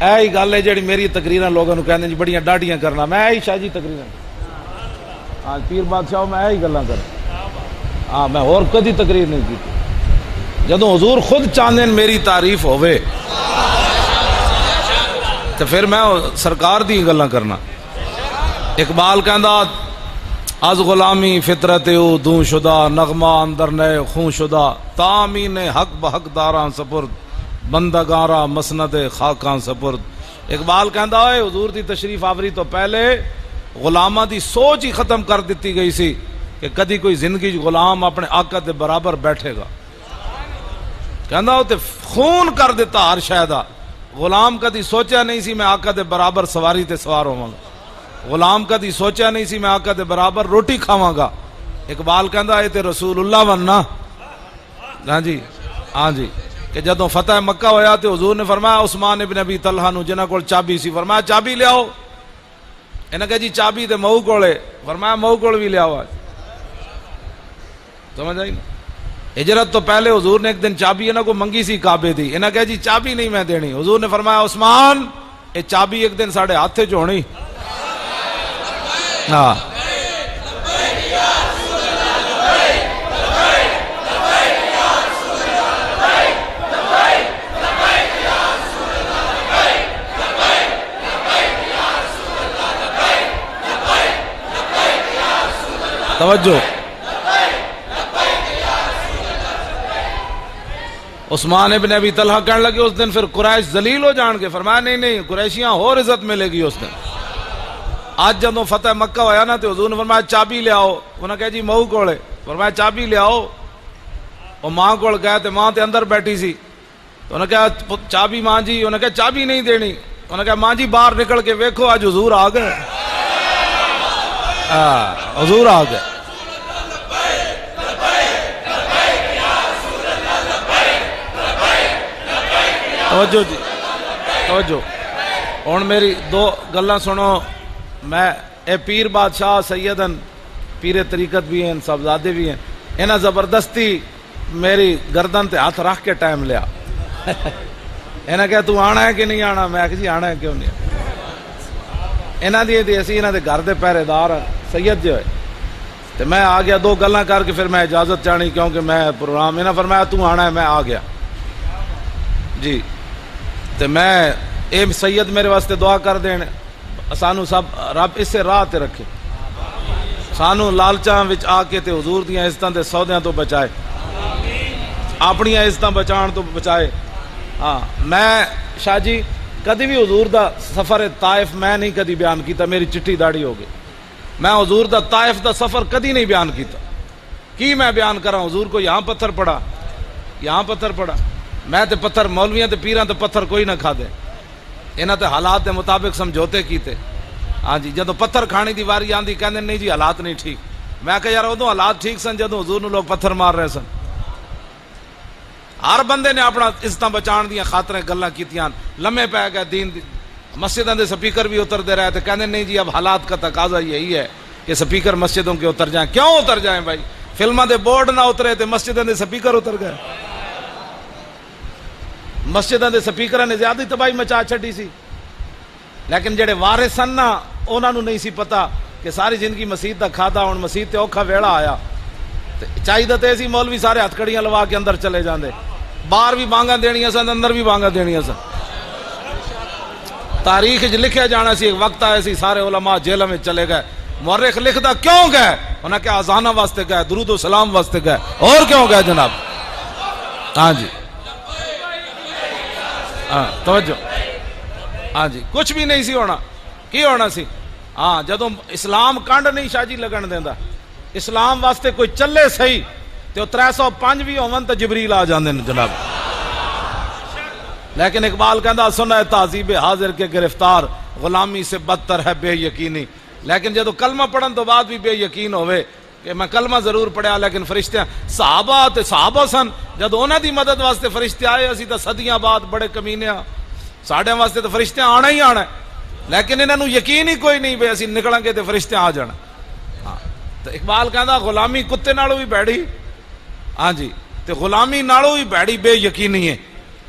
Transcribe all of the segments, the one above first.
ہی گل ہے جی میری تقریر لوگوں کو کہتے ہیں بڑیاں ڈاڈیاں کرنا، میں ہی شاہ جی تقریر ہاں پیر بادشاہ میں ہی گلاں کر ہاں میں اور کدی تقریر نہیں کی جدوں حضور خود چاہتے میری تعریف ہوئے تو پھر میں سرکار دی گلاں کرنا۔ اقبال کہندا از غلامی فطرت او دوں شدہ نغمہ اندر نئے خون شدہ تامین حق بحق داراں سپرد بندگاراں مسند خاکاں سپرد۔ اقبال کہندا ہے حضور دی تشریف آوری تو پہلے غلاماں دی سوچ ہی ختم کر دیتی گئی سی کہ کدی کوئی زندگی غلام اپنے آقا دے برابر بیٹھے گا، کہندا تے خون کر دیتا ہر شے دا، غلام کدی سوچیا نہیں سی میں آقا دے برابر سواری تے سوار ہوواں گا، غلام کدی سوچیا نہیں سی میں آقا دے برابر روٹی کھاواں گا۔ اقبال کہندا اے تے رسول اللہ وننا ہاں جی ہاں جی کہ جدوں فتح مکہ ہویا تے حضور نے فرمایا عثمان ابن ابی طلحہ نو جنہاں کول چابی سی فرمایا چابی لے آؤ، انہاں کہا جی چابی تے مئو کولے، فرمایا مئو کول بھی لے آؤ۔ سمجھ آئی نا؟ ہجرت تو پہلے حضور نے ایک دن چابی انہاں کو منگی سی کعبے دی، انہاں کہا جی چابی نہیں میں دینی، حضور نے فرمایا عثمان اے چابی ایک دن ساڑھے ہاتھے چ ہونی۔ ہاں توجہ، عثمان ابن ابی طلحہ کہنے لگے اس دن پھر قریش ذلیل ہو جان کے، فرمایا نہیں نہیں قریشیاں اور عزت ملے گی اس دن۔ آج جدوں فتح مکہ ہویا نا تو حضور نے فرمایا چابی لے آؤ، انہاں کہا جی مئو کولے، فرمایا چابی لے آؤ، وہ ماں کول گئے تے ماں تے اندر بیٹھی سی تو انہاں کہا چابی ماں جی، انہاں کہا چابی نہیں دینی، انہاں کہا ماں جی باہر نکل کے ویکھو آج حضور آ گئے، حضور آ گئے۔ توجہ جی توجہ، ہن میری دو گلاں سنو، میں اے پیر بادشاہ سیدن پیر طریقت بھی ہیں صاحبزادے بھی ہیں، انہاں زبردستی میری گردن تے ہاتھ رکھ کے ٹائم لیا، انہاں کہا تو آنا ہے کہ نہیں آنا، میں کہا جی آنا ہے کیوں نہیں، انہاں دی اسی انہاں دے گھر دے پہرے دار سید جو ہے تو میں آ گیا، دو گلاں کر کے پھر میں اجازت چاہنی کیونکہ میں پروگرام، انہاں فرمایا تو آنا ہے، میں آ گیا جی، تو میں اے سید میرے واسطے دعا کر دین سانو سب رب اس سے راہ تے رکھے، سانو لالچاں وچ آ کے تے حضور دیاں عزتاں تے سودیاں تو بچائے، اپنی عزتاں بچان تو بچائے۔ ہاں میں شاہ جی کدی بھی حضور دا سفر طائف میں نہیں کدی بیان کیتا، میری چٹی داڑھی ہو گئی، میں حضور دا طائف دا سفر کدی نہیں بیان کیتا، کی میں بیان کراں، حضور کو یہاں پتھر پڑا یہاں پتھر پڑا، میں تے پتھر مولویاں تے پیراں تے پتھر کوئی نہ کھا دے، انہاں تے حالات دے مطابق سمجھوتے کیتے، ہاں جی جدوں پتھر کھانے دی واری آندی کہندے نہیں جی حالات نہیں ٹھیک، میں کہا یار ادوں حالات ٹھیک سن جدوں حضور نو لوگ پتھر مار رہے سن، ہر بندے نے اپنا عزتاں بچان دیاں خاطریں گلاں کیتیاں، لمے پے گئے دین دی، مسجداں دے سپیکر بھی اتر دے رہے تھے، کہندے نہیں جی اب حالات کا تقاضا یہی ہے کہ سپیکر مسجدوں کے اتر جائیں، کیوں اتر جائیں بھائی، فلماں دے بورڈ نہ اترے تے مسجداں دے سپیکر اتر گئے، مسجداں دے سپیکراں نے زیادہ تباہی مچا چھڈی سی، لیکن جڑے وارث سن نا انہاں نو نہیں سی پتا کہ ساری زندگی مسجد دا کھادا، ہن مسجد تے اوکھا ویڑا آیا، چاہیے تے سی مولوی سارے ہتھ کڑیاں لوا کے اندر چلے جاندے، باہر بھی بانگاں دینیاں سن اندر بھی بانگاں دینیاں سن، تاریخ وچ لکھیا جانا سی، ایک وقت آیا سی سارے علماء جیلوں میں چلے گئے، مورخ لکھدا کیوں گئے، انہاں کہ اذاناں واسطے گئے، درود و سلام واسطے گئے، اور کیوں گئے جناب، ہاں جی ہاں توجہ، ہاں جی کچھ بھی نہیں سی ہونا، کی ہونا سی، ہاں جدوں اسلام کنڈ نہیں شاہ جی لگن دیندا، اسلام واسطے کوئی چلے صحیح تو 305 بھی ہون تو جبریل آ جاندے نے جناب، لیکن اقبال کہندا سنا ہے تہذیب حاضر کے گرفتار، غلامی سے بدتر ہے بے یقینی، لیکن جدوں کلمہ پڑھن تو بعد بھی بے یقین ہوئے کہ میں کلمہ ضرور پڑھیا لیکن فرشتے صحابہ سن، جدوں انہاں دی مدد واسطے فرشتے آئے، اسی تو صدیاں بعد بڑے کمینے ہاں، ساڈے واسطے تو فرشتے آنا ہی آنا ہے، لیکن انہاں نو یقین ہی کوئی نہیں بے اسی نکلاں گے تے فرشتے آ جانا، ہاں تو اقبال کہندا غلامی کتے نالوں بھی بھڑی، ہاں جی تے غلامی نالوں بھی بھڑی بے یقینی ہے،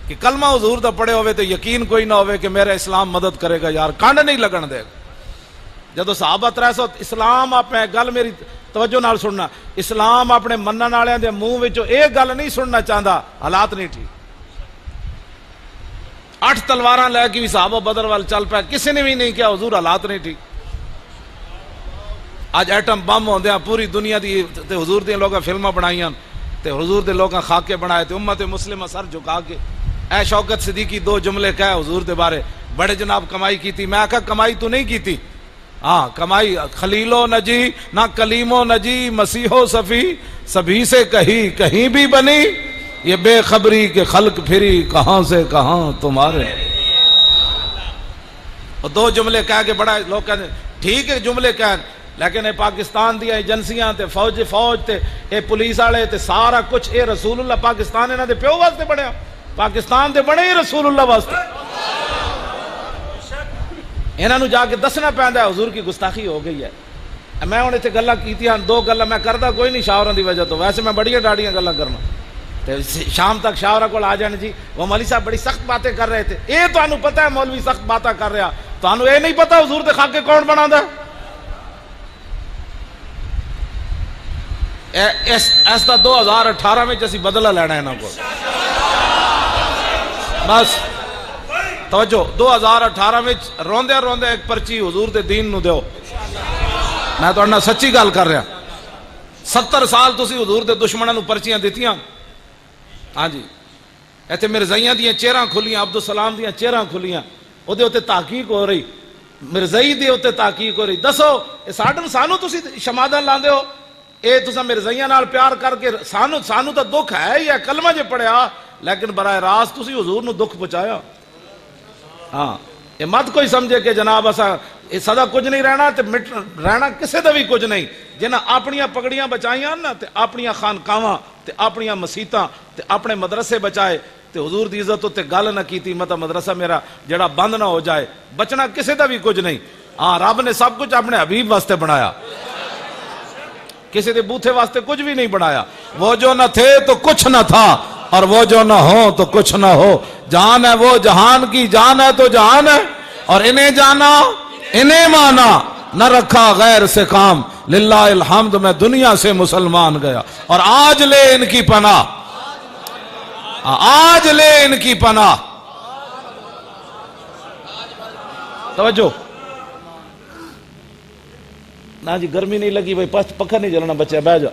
کہ کلمہ حضور دا پڑھے ہوئے تو یقین کوئی نہ ہوئے کہ میرا اسلام مدد کرے گا یار، کانڈ نہیں لگن دے گا۔ جدو صحابہ 300 اسلام اپنے گل میری توجہ نال سننا، اسلام اپنے منن والے دے منہ وچوں اے گل نہیں سننا چاہتا، حالات نہیں ٹھیک۔ 8 تلواراں لے کے بھی صحابہ بدر وال چل پے، کسی نے بھی نہیں کیا حضور حالات نہیں ٹھیک۔ اج ایٹم بم ہوندیاں پوری دنیا دی تے حضور دے لوگاں فلماں بنائیاں تے حضور دے لوگاں خاکے بنائے تے امت مسلمہ سر جھکا کے اے شوکت صدیقی 2 جملے کہے حضور دے بارے، بڑے جناب کمائی کیتی۔ میں آکھا کمائی تو نہیں کیتی، ہاں کمائی خلیلو نجی نہ کلیمو نجی مسیحو صفی سبھی سے کہیں بھی بنی، یہ بے خبری کے خلق پھری کہاں سے کہاں تمہارے۔ اور 2 جملے کہہ کے بڑا لوگ کہتے ٹھیک ہے جملے کہہ، لیکن اے پاکستان دی ایجنسیاں تے فوج تے اے پولیس والے تے سارا کچھ اے رسول اللہ پاکستان انہاں دے پیو واسطے بنیا، پاکستان دے بنے ہی رسول اللہ واسطے۔ انہاں نو جا کے دسنا پیندا ہے حضور کی گستاخی ہو گئی ہے۔ میں ہن ایتھے گلاں کیتیاں 2 گلاں میں کردا کوئی نہیں شاوراں دی وجہ تو، ویسے میں بڑیاں ڈاڑیاں گلاں کرنا تے شام تک شاورا کول آ جان جی وہ مولوی صاحب بڑی سخت باتیں کر رہے تھے۔ اے تانوں پتہ ہے مولوی سخت باتیں کر رہا، تانوں اے نہیں پتہ حضور دے خاکے کون بناندا ہے؟ اس دا 2018 میں اسی بدلہ لینا ہے انہاں کو، بس توجہ 2018 میں روندے روندے ایک پرچی حضور دے دین نو دیو۔ میں تو انہاں سچی گل کر رہا، 70 سال تسی حضور دے دشمناں نو پرچیاں دیتیاں، ہاں جی ایتھے مرزائیاں دیاں چہراں کھلیاں، عبدالسلام دیاں چہراں کھلیاں، او دے اوتے تحقیق ہو رہی، مرزائی دے اوتے تحقیق ہو رہی۔ دسو سانو تسی شمادن لاندے ہو، اے تساں مرزائیاں نال پیار کر کے سانو تو دکھ ہے ہی ہے، کلمہ جے پڑھیا، لیکن براہ راست تسی حضور نو دکھ پہنچایا۔ ہاں یہ مت کوئی سمجھے کہ جناب اسا سدا کچھ نہیں رہنا تے رہنا کسے دا بھی کچھ نہیں، جنہاں اپنیاں پگڑیاں بچائیاں نا تے اپنیاں خانقاواں تے اپنیاں مسیتاں تے اپنے مدرسے بچائے تے حضور دی عزت تے گل نہ کیتی مطلب مدرسہ میرا جڑا بند نہ ہو جائے، بچنا کسے دا بھی کچھ نہیں۔ ہاں رب نے سب کچھ اپنے حبیب واسطے بنایا، کسی دے بوتھے واسطے کچھ بھی نہیں بنایا۔ وہ جو نہ تھے تو کچھ نہ تھا اور وہ جو نہ ہو تو کچھ نہ ہو، جان ہے وہ جہان کی جان ہے تو جہان ہے، اور انہیں جانا انہیں مانا، نہ رکھا غیر سے کام، للہ الحمد میں دنیا سے مسلمان گیا، اور آج لے ان کی پناہ، آج لے ان کی پناہ۔ توجہ نا جی، گرمی نہیں لگی بھائی، پکھا نہیں جلنا بچہ بہ جا،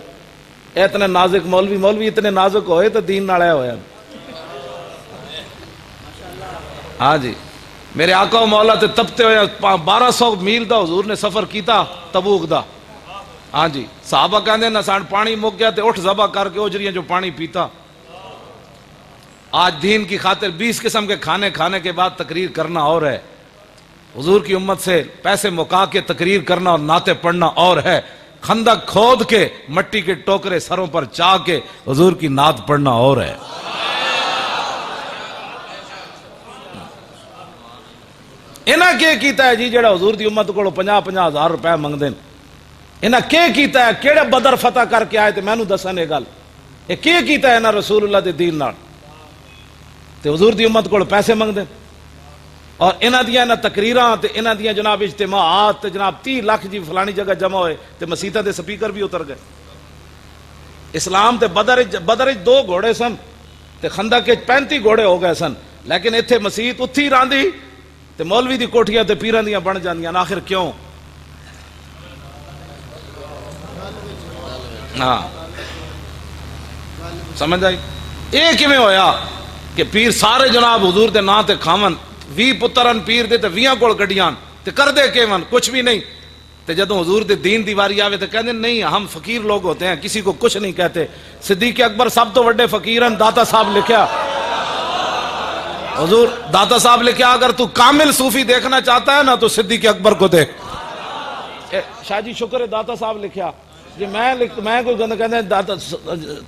اتنے نازک مولوی اتنے نازک ہوئے تو دین نال آیا ہویا۔ ہاں جی میرے آقا و مولا تے تپتے ہوئے 1200 میل دا حضور نے سفر کیتا تبوک دا۔ ہاں جی صحابہ کہندے نہ سان پانی مک گیا تے اٹھ ذبح کر کے اجریاں جو پانی پیتا۔ آج دین کی خاطر 20 قسم کے کھانے کھانے کے بعد تقریر کرنا اور ہے، حضور کی امت سے پیسے مکا کے تقریر کرنا اور نعتیں پڑھنا اور ہے، خندق کھود کے مٹی کے ٹوکرے سروں پر چاہ کے حضور کی نعت پڑھنا اور ہے۔ انہاں کیا کیتا ہے جی جڑا حضور دی امت کو 50-50 ہزار روپے منگ دین؟ انہاں کیا کیتا ہے؟ کیڑے بدر فتح کر کے آئے تے مینوں دسن یہ گل، یہ کیا کیتا ہے انہاں رسول اللہ دے دین نال تے حضور دی امت کو پیسے منگ دین؟ اور انہاں دیاں نہ تقریراں تے انہاں دیاں جناب اجتماعات تے جناب 30 لاکھ جی فلانی جگہ جمع ہوئے تے مسیتاں دے سپیکر بھی اتر گئے۔ اسلام تے بدر 2 گھوڑے سن تے خندق کے 35 گھوڑے ہو گئے سن، لیکن ایتھے مسیت اتھی راندی تے مولوی دی کوٹھیاں تے پیراں دیاں بن جاندیاں۔ آخر کیوں؟ ہاں سمجھ آئی؟ یہ کیویں ہویا کہ پیر سارے جناب حضور دے نام تے کھاون، 20 پترن پیر دے تے 20 کول گڈیاں تے کر دے کیون کچھ بھی نہیں، تے جدوں حضور دے دین دی واری آوے تے کہندے نہیں ہم فقیر لوگ ہوتے ہیں، کسی کو کچھ نہیں کہتے۔ صدیق اکبر سب تو بڑے فقیرن، داتا صاحب لکھیا، حضور داتا صاحب لکھیا اگر تو کامل صوفی دیکھنا چاہتا ہے نا تو صدیق اکبر کو دیکھ۔ شاہ جی شکر ہے داتا صاحب لکھیا جی، میں کوئی گند کہندے داتا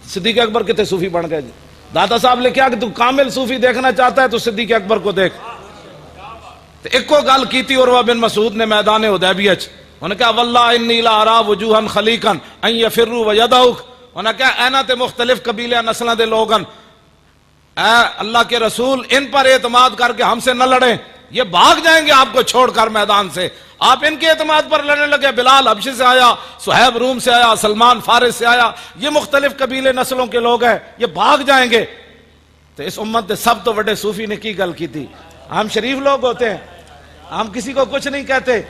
صدیق اکبر کتے صوفی بن گئے جی، داتا صاحب لکھیا کہ تو کامل صوفی دیکھنا چاہتا ہے تو صدیق اکبر کو دیکھ۔ ایک کو گل کیتی عروہ بن مسعود نے میدان حدیبیہ وچ، انہوں نے کہا واللہ انی لا ارا وجوہا خلیقا ان یفروا ویدعوک، انہوں نے کہا اینا تے مختلف قبیلے نسلاں دے لوگن اے اللہ کے رسول ان پر اعتماد کر کے ہم سے نہ لڑیں، یہ بھاگ جائیں گے آپ کو چھوڑ کر میدان سے. آپ ان کے اعتماد پر لڑنے لگے. بلال حبشی سے آیا، صہیب روم سے آیا، سلمان فارس سے آیا، یہ مختلف قبیلے نسلوں کے لوگ ہیں، یہ بھاگ جائیں گے. تو اس امت نے سب تو بڑے صوفی نے کی گل کی تھی. ہم شریف لوگ ہوتے ہیں، ہم کسی کو کچھ نہیں کہتے.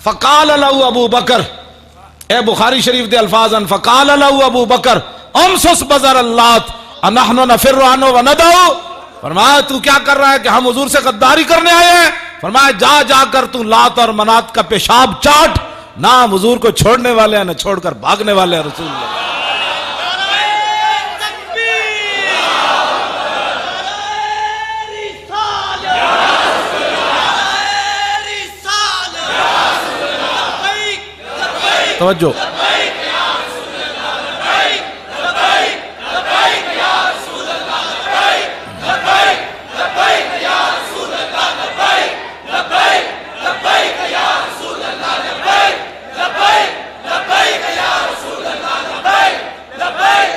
فقال له ابو بکر، اے بخاری شریف دے الفاظ ان، فقال له ابو بکر امسس بزر اللات انحن نفر عنه وندعو. فرمایا تو کیا کر رہا ہے کہ ہم حضور سے غداری کرنے آئے ہیں؟ فرمایا جا جا کر تو لات اور منات کا پیشاب چاٹ. نہ ہم حضور کو چھوڑنے والے ہیں نہ چھوڑ کر بھاگنے والے ہیں. رسول اللہ توجہ.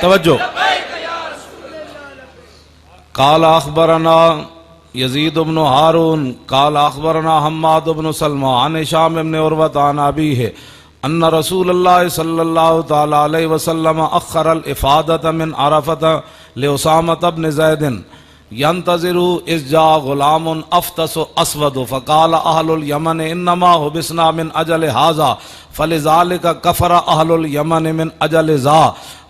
توجہ. قال اخبرنا یزید بن ہارون قال اخبرنا حماد بن سلمہ عن ہشام بن عروہ عن ابیہ ان رسول اللہ صلی اللہ تعالی علیہ وسلم اخر الافادۃ من عرفۃ لاسامۃ بن زید ينتظر اذ جاء غلام افطس اسود فقال اہل الیمن انما حبسنا من اجل هذا فلذلك كفر اہل الیمن من اجل ذا.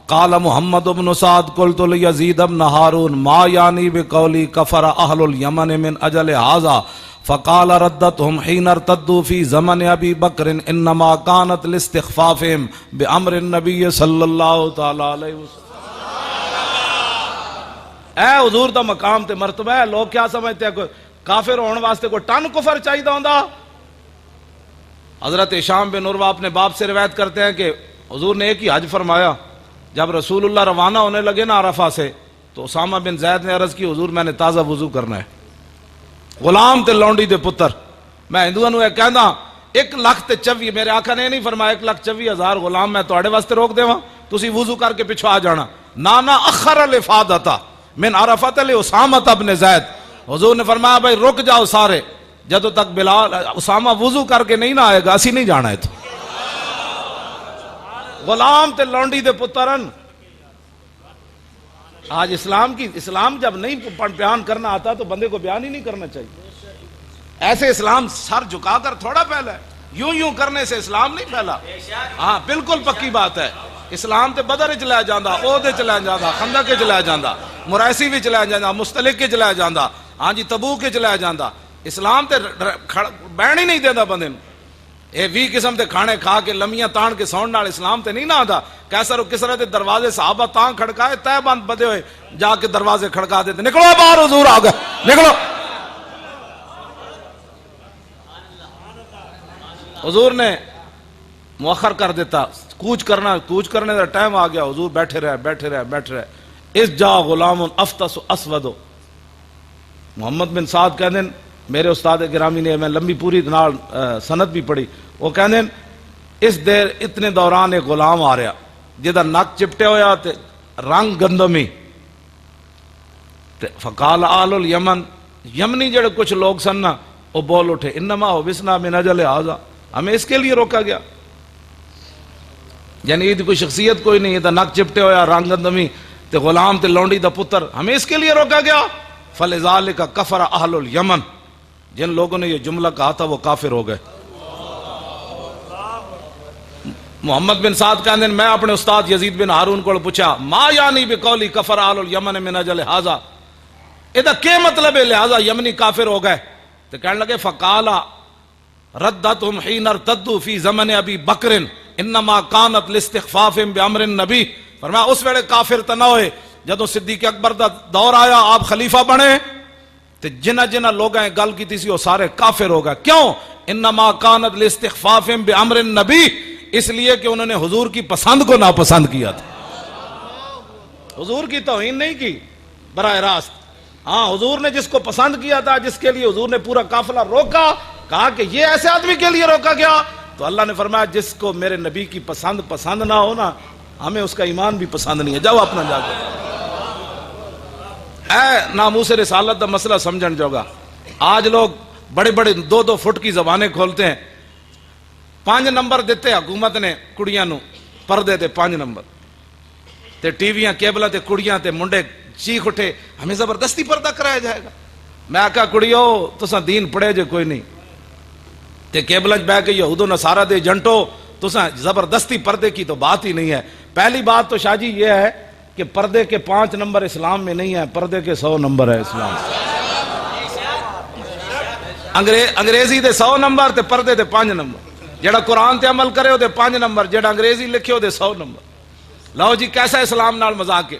قال محمد بن سعد قلت ليزيد بن هارون ما يعني بقولي كفر اهل اليمن من اجل هذا فقال ردتهم حين ارتدوا في زمن ابي بكر انما كانت لاستخفافهم بامر النبي صلى الله تعالى عليه وسلم. اے حضور دا مقام تے مرتبہ ہے. لوگ کیا سمجھتے ہیں کوئی کافر ہونے واسطے کوئی ٹن کفر چاہیے ہوندا؟ حضرت ہشام بن عروہ اپنے باپ سے روایت کرتے ہیں کہ حضور نے ایک ہی حج فرمایا. جب رسول اللہ روانہ ہونے لگے نا عرفہ سے تو اسامہ بن زید نے عرض کی حضور میں نے تازہ وضو کرنا ہے. غلام تے لونڈی دے پتر میں ہندوؤں نوں کہندا 1,24,000 میرے آقا نے نہیں فرمایا 1,24,000 غلام میں تواڈے واسطے روک دیواں تسی وضو کر کے پیچھے آ جانا. نانا اخر الافادۃ من عرفۃ لاسامۃ بن زید. حضور نے فرمایا بھائی رک جاؤ سارے، جدوں تک بلال اسامہ وضو کر کے نہیں نہ آئے گا اسی نہیں جانا ہے. تو غلام تے لونڈی دے پترن آج اسلام جب نہیں بیان کرنا آتا تو بندے کو بیان ہی نہیں کرنا چاہیے. ایسے اسلام سر جھکا کر تھوڑا پھیلا ہے، یوں کرنے سے اسلام نہیں پھیلا. ہاں بالکل پکی بات ہے. اسلام تے بدر وچ لے جاندا، عہد وچ لے جاندا، خندق وچ لے جاندا، مرائسی وچ لے جاندا، مستلق وچ لے جاندا، ہاں جی تبوک وچ لے جاندا. اسلام تے بہن ہی نہیں دیندا بندے نوں. اے 20 قسم دے کھانے کھا کے لمیاں تان کے سون نال اسلام تے نہیں نہ آندا. کیسر و کسرا دے دروازے صحابہ تاں کھڑکائے تے بند بدے ہوئے جا کے دروازے کھڑکا دیتے نکلو باہر حضور آ گئے نکلو. حضور نے مؤخر کر دیتا، کوچ کرنے دا ٹائم آ گیا. حضور بیٹھے رہے. اس جا غلام افطس اسود. محمد بن سعد کہہ دیں میرے استاد گرامی نے، میں لمبی پوری سند بھی پڑھی، وہ کہہ دیں اس دیر اتنے دوران ایک غلام آ رہا جہاں نک چپٹے ہویا تے رنگ گندمی. فقال آل الیمن، یمنی جڑے کچھ لوگ سن نا وہ بول اٹھے انما حبسنا من اجل ھذا، ہمیں اس کے لیے روکا گیا. یعنی یہ کوئی شخصیت کوئی نہیں، یہ نک چپٹے ہویا رنگ گندمی تے غلام تے لونڈی دا پتر، ہمیں اس کے لیے روکا گیا. فلذالک کفر اہل الیمن، جن لوگوں نے یہ جملہ کہا تھا وہ کافر ہو گئے. محمد بن سعد کہتے ہیں میں اپنے استاد یزید بن ہارون کو پوچھا ما یعنی بقولی کفر اہل الیمن من اجل ھذا، ادا کیا مطلب ہے لہذا یمنی کافر ہو گئے؟ تو کہنے لگے فقالا ردتهم حين ارتدوا في زمن ابي بکر انما كانت لاستخفافهم بامر النبی. فرمایا اس ویلے کافر تو نہ ہوئے جدو صدیق اکبر دا دور آیا آپ خلیفہ بنے تو جنہ لوگاں گل کی تھی وہ سارے کافر ہو گئے. کیوں؟ انما كانت لاستخفافهم بامر النبی، اس لیے کہ انہوں نے حضور کی پسند کو ناپسند کیا تھا. حضور کی توہین نہیں کی براہ راست، ہاں حضور نے جس کو پسند کیا تھا، جس کے لیے حضور نے پورا قافلہ روکا، کہا کہ یہ ایسے آدمی کے لیے روکا گیا، تو اللہ نے فرمایا جس کو میرے نبی کی پسند نہ ہو نا، ہمیں اس کا ایمان بھی پسند نہیں ہے، جاؤ اپنا جا کے. اے ناموس رسالت دا مسئلہ سمجھن جوگا آج لوگ بڑے بڑے 2-2 فٹ کی زبانیں کھولتے ہیں. 5 نمبر دیتے حکومت نے کڑیاں نو پردے تے 5 نمبر تے ٹی ویاں کیبلاں تے کڑیاں تے منڈے چیخ اٹھے ہمیں زبردستی پردہ کرایا جائے گا. میں آکھا کڑیو تساں دین پڑھے جے کوئی نہیں تے کیبلاں بہ کے یہود و نصارہ دے ایجنٹو تساں زبردستی پردے کی تو بات ہی نہیں ہے. پہلی بات تو شاہ جی یہ ہے کہ پردے کے 5 نمبر اسلام میں نہیں ہے, پردے کے 100 نمبر ہے اسلام. انگریزی دے 100 نمبر تے پردے دے 5 نمبر. جڑا قرآن تے عمل کرے ہو دے 5 نمبر, جڑا انگریزی لکھے ہو دے 100 نمبر. لو جی کیسا اسلام نال مذاق ہے.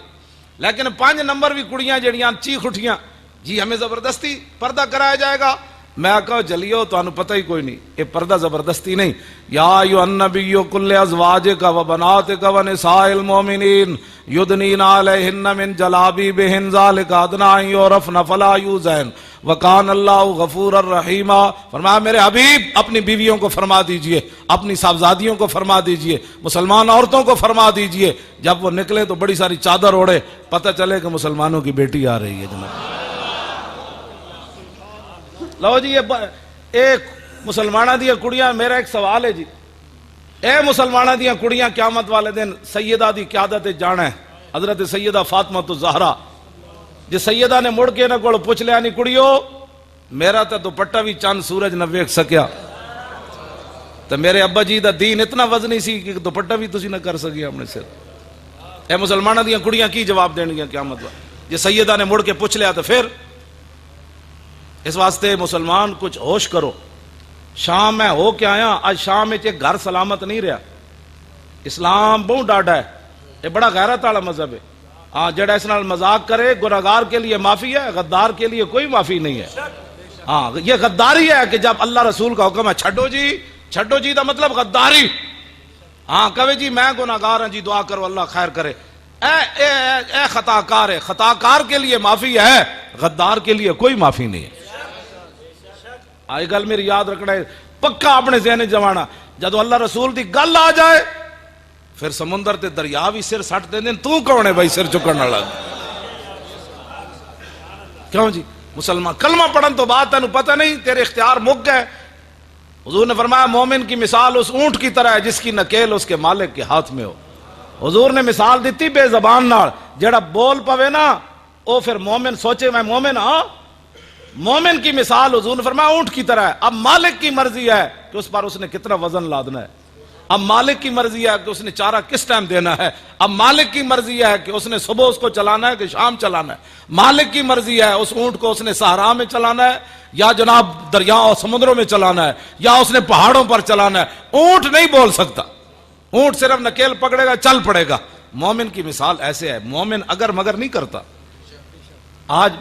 لیکن 5 نمبر بھی کڑیاں جڑیاں چیخ اٹھیاں جی ہمیں زبردستی پردہ کرایا جائے گا. میں کہا جلیو تو انہوں پتہ ہی کوئی نہیں, یہ پردہ زبردستی نہیں. یا ایھا النبی کل ازواجک و بناتک و نساء المؤمنین یدنین علیہن من جلابیبہن ذالک ادنی ان یعرفن فلا یؤذین وکان اللہ غفور الرحیم. فرمایا میرے حبیب اپنی بیویوں کو فرما دیجئے, اپنی صاحبزادیوں کو فرما دیجئے, مسلمان عورتوں کو فرما دیجئے جب وہ نکلے تو بڑی ساری چادر اوڑے, پتہ چلے کہ مسلمانوں کی بیٹی آ رہی ہے. جناب لو جی ایک مسلمانہ دیا کڑیاں, میرا ایک سوال ہے جی, اے مسلمانہ دیا کڑیاں قیامت والے دن سیدہ دی قیادت جانا ہے حضرت سیدہ فاطمہ الزہرا. جی سیدہ نے مڑ کے نہ کوڑ پوچھ لیا نہیں کڑیو میرا تا دوپٹہ بھی چند سورج نہ ویکھ سکیا, تو میرے ابا جی دا دین اتنا وزنی سی کہ دوپٹہ بھی تسی نہ کر سکیا اپنے سر. اے مسلمانہ دیا کڑیاں کی جواب دین گیا قیامت والے. جی سیدہ نے مڑ کے پوچھ لیا تو پھر اس واسطے مسلمان کچھ ہوش کرو. شام میں ہو کے آیا, آج شام میں ایک گھر سلامت نہیں رہا. اسلام بہت ڈاڈا ہے, یہ بڑا غیرت والا مذہب ہے. ہاں جڑا اس نال مذاق کرے گناہگار کے لیے معافی ہے, غدار کے لیے کوئی معافی نہیں ہے. ہاں یہ غداری ہے کہ جب اللہ رسول کا حکم ہے چھڈو جی دا مطلب غداری. ہاں کہے جی میں گناہگار ہوں جی دعا کرو اللہ خیر کرے. اے خطا کار ہے, خطا کار کے لیے معافی ہے, غدار کے لیے کوئی معافی نہیں ہے. آئی گل میری یاد رکھنا ہے پکا اپنے ذہن جوانا. جدو اللہ رسول دی گل آ جائے پھر سمندر تے دریا بھی سر سٹ دیں. تو کون ہے بھائی سر چکن والا؟ کیوں جی مسلمان کلمہ پڑھن تو بعد تینوں پتہ نہیں تیرے اختیار مک گئے. حضور نے فرمایا مومن کی مثال اس اونٹ کی طرح ہے جس کی نکیل اس کے مالک کے ہاتھ میں ہو. حضور نے مثال دیتی بے زبان نال, جڑا بول پوے نا او پھر مومن سوچے میں مومن ہاں. مومن کی مثال حضور نے فرمایا اونٹ کی طرح ہے. اب مالک کی مرضی ہے کہ اس پر اس نے کتنا وزن لادنا ہے. اب مالک کی مرضی ہے کہ اس نے چارہ کس ٹائم دینا ہے. اب مالک کی مرضی ہے کہ اس نے صبح اس کو چلانا ہے کہ شام چلانا ہے. مالک کی مرضی ہے اس اونٹ کو اس نے صحرا میں چلانا ہے یا جناب دریا اور سمندروں میں چلانا ہے یا اس نے پہاڑوں پر چلانا ہے. اونٹ نہیں بول سکتا, اونٹ صرف نکیل پکڑے گا چل پڑے گا. مومن کی مثال ایسے ہے, مومن اگر مگر نہیں کرتا. آج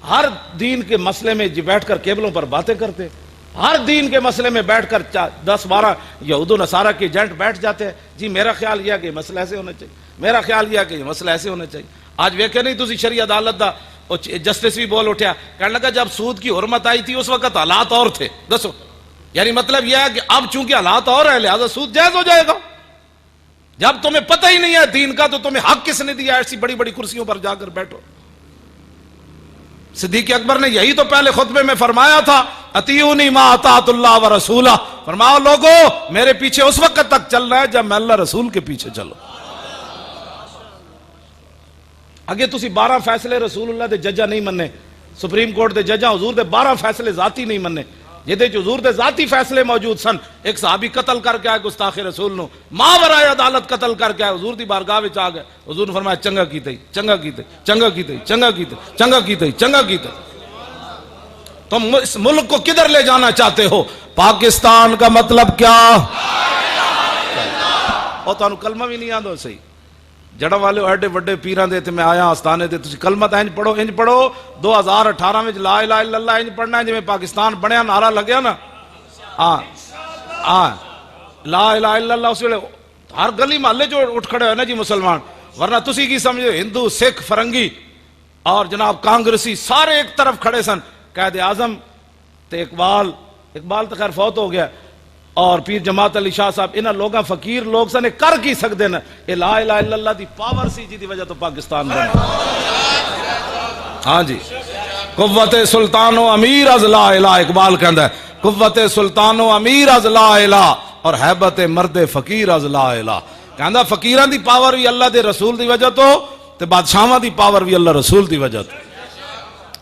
ہر دین کے مسئلے میں جی بیٹھ کر کیبلوں پر باتیں کرتے, ہر دین کے مسئلے میں بیٹھ کر 10-12 یہود و نصارہ کے ایجنٹ بیٹھ جاتے ہیں. جی میرا خیال یہ ہے کہ یہ مسئلہ ایسے ہونا چاہیے, میرا خیال یہ ہے کہ یہ مسئلہ ایسے ہونا چاہیے. آج ویکھے نہیں تسی شریع عدالت دا جسٹس بھی بول اٹھیا, کہنے لگا جب سود کی حرمت آئی تھی اس وقت حالات اور تھے. دسو یعنی مطلب یہ ہے کہ اب چونکہ حالات اور ہے لہذا سود جائز ہو جائے گا. جب تمہیں پتہ ہی نہیں ہے دین کا تو تمہیں حق کس نے دیا ایسی بڑی بڑی کرسیوں پر جا کر بیٹھو. صدیق اکبر نے یہی تو پہلے خطبے میں فرمایا تھا, اطیعونی ما اطاعت اللہ و رسولہ. فرماؤ لوگو میرے پیچھے اس وقت تک چلنا ہے جب میں اللہ رسول کے پیچھے چلو. اگے تسی 12 فیصلے رسول اللہ دے ججا نہیں مننے, سپریم کورٹ دے ججا حضور دے 12 فیصلے ذاتی نہیں مننے جہدے حضور دے ذاتی فیصلے موجود سن. ایک صحابی قتل کر کے آئے گستاخ رسول نو, ماں برائے عدالت قتل کر کے آئے, حضور دی بارگاہ وچ آ گئے. حضور نے فرمایا چنگا کیتے چنگا کیتے چنگا کیتے چنگا کیتے چنگا کیتے چنگا کیتے. تم اس ملک کو کدھر لے جانا چاہتے ہو؟ پاکستان کا مطلب کیا؟ اور تانوں کلمہ بھی نہیں آندو صحیح. جڑا والے ایڈے وڈے پیراں دے تے میں آیا آستانے تے تسی کلمہ تے انج پڑھو 2018 وچ لا الہ الا اللہ انج پڑھنا ہے جویں پاکستان بنیا نعرہ لگیا نا. ہاں لا الہ الا اللہ اس ویلے ہر گلی محلے جو اٹھ کھڑے ہوئے نا جی مسلمان. ورنہ تسی کی سمجھو ہندو سکھ فرنگی اور جناب کانگریسی سارے ایک طرف کھڑے سن. قائد اعظم تے اقبال تو خیر فوت ہو گیا, اور پیر جماعت علی شاہ صاحب انہاں لوگاں فقیر لوگ سن کر کی سکتے نا. یہ لا الہ الا اللہ دی پاور سی جی دی وجہ تو پاکستان بنا. ہاں جی، قوت سلطان و امیر از لا الہ، اقبال کہندا ہے قوت سلطان و امیر از لا الہ اور حیبت مرد فقیر از لا الہ. کہندا فقیران دی پاور بھی اللہ دے رسول دی وجہ تو تے بادشاہاں دی پاور بھی اللہ رسول دی وجہ تو.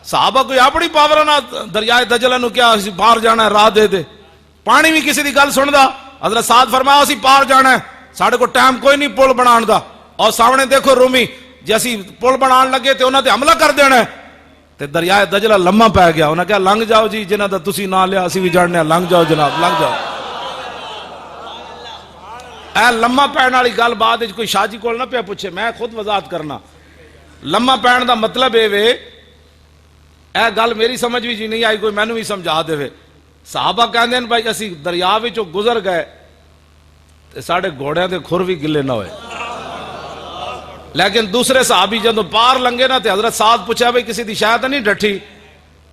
صحابہ کوئی اپنی پاور نہ دریائے دجلہ نو کیا اسی پار جانا ہے راہ دے دے، پانی بھی کسی دی گل سندا. حضرت سعد فرمایا اسی پار جانا ہے، ساڑھے کو ٹائم کوئی نہیں پل بنان دا، اور سامنے دیکھو رومی جیسی پل بنان لگے تے انہاں تے حملہ کر دینا ہے. تے دریائے دجلہ لمحہ پہ گیا، انہاں کہا لنگ جاؤ جی، جنہاں دا تسی نہ لیا اسی بھی جاننے ہیں، لنگ جاؤ جناب لنگ جاؤ. اے لمحہ پہن والی گل بعد وچ کوئی شاہ جی کول نہ پیا پوچھے، میں خود وضاحت کرنا. لمحہ پہن دا مطلب اے وے، اے گل میری سمجھ بھی جی نہیں آئی، کوئی مینوں بھی سمجھا دے. صحابہ کہندے ہیں بھائی اسی دریا وچوں گزر گئے تے ساڈے گھوڑیاں دے کھر بھی گلے نہ ہوئے. لیکن دوسرے صحابی جدوں پار لنگے نا تے حضرت سعد پوچھا بھائی کسی دی شاید نہیں ڈٹھی.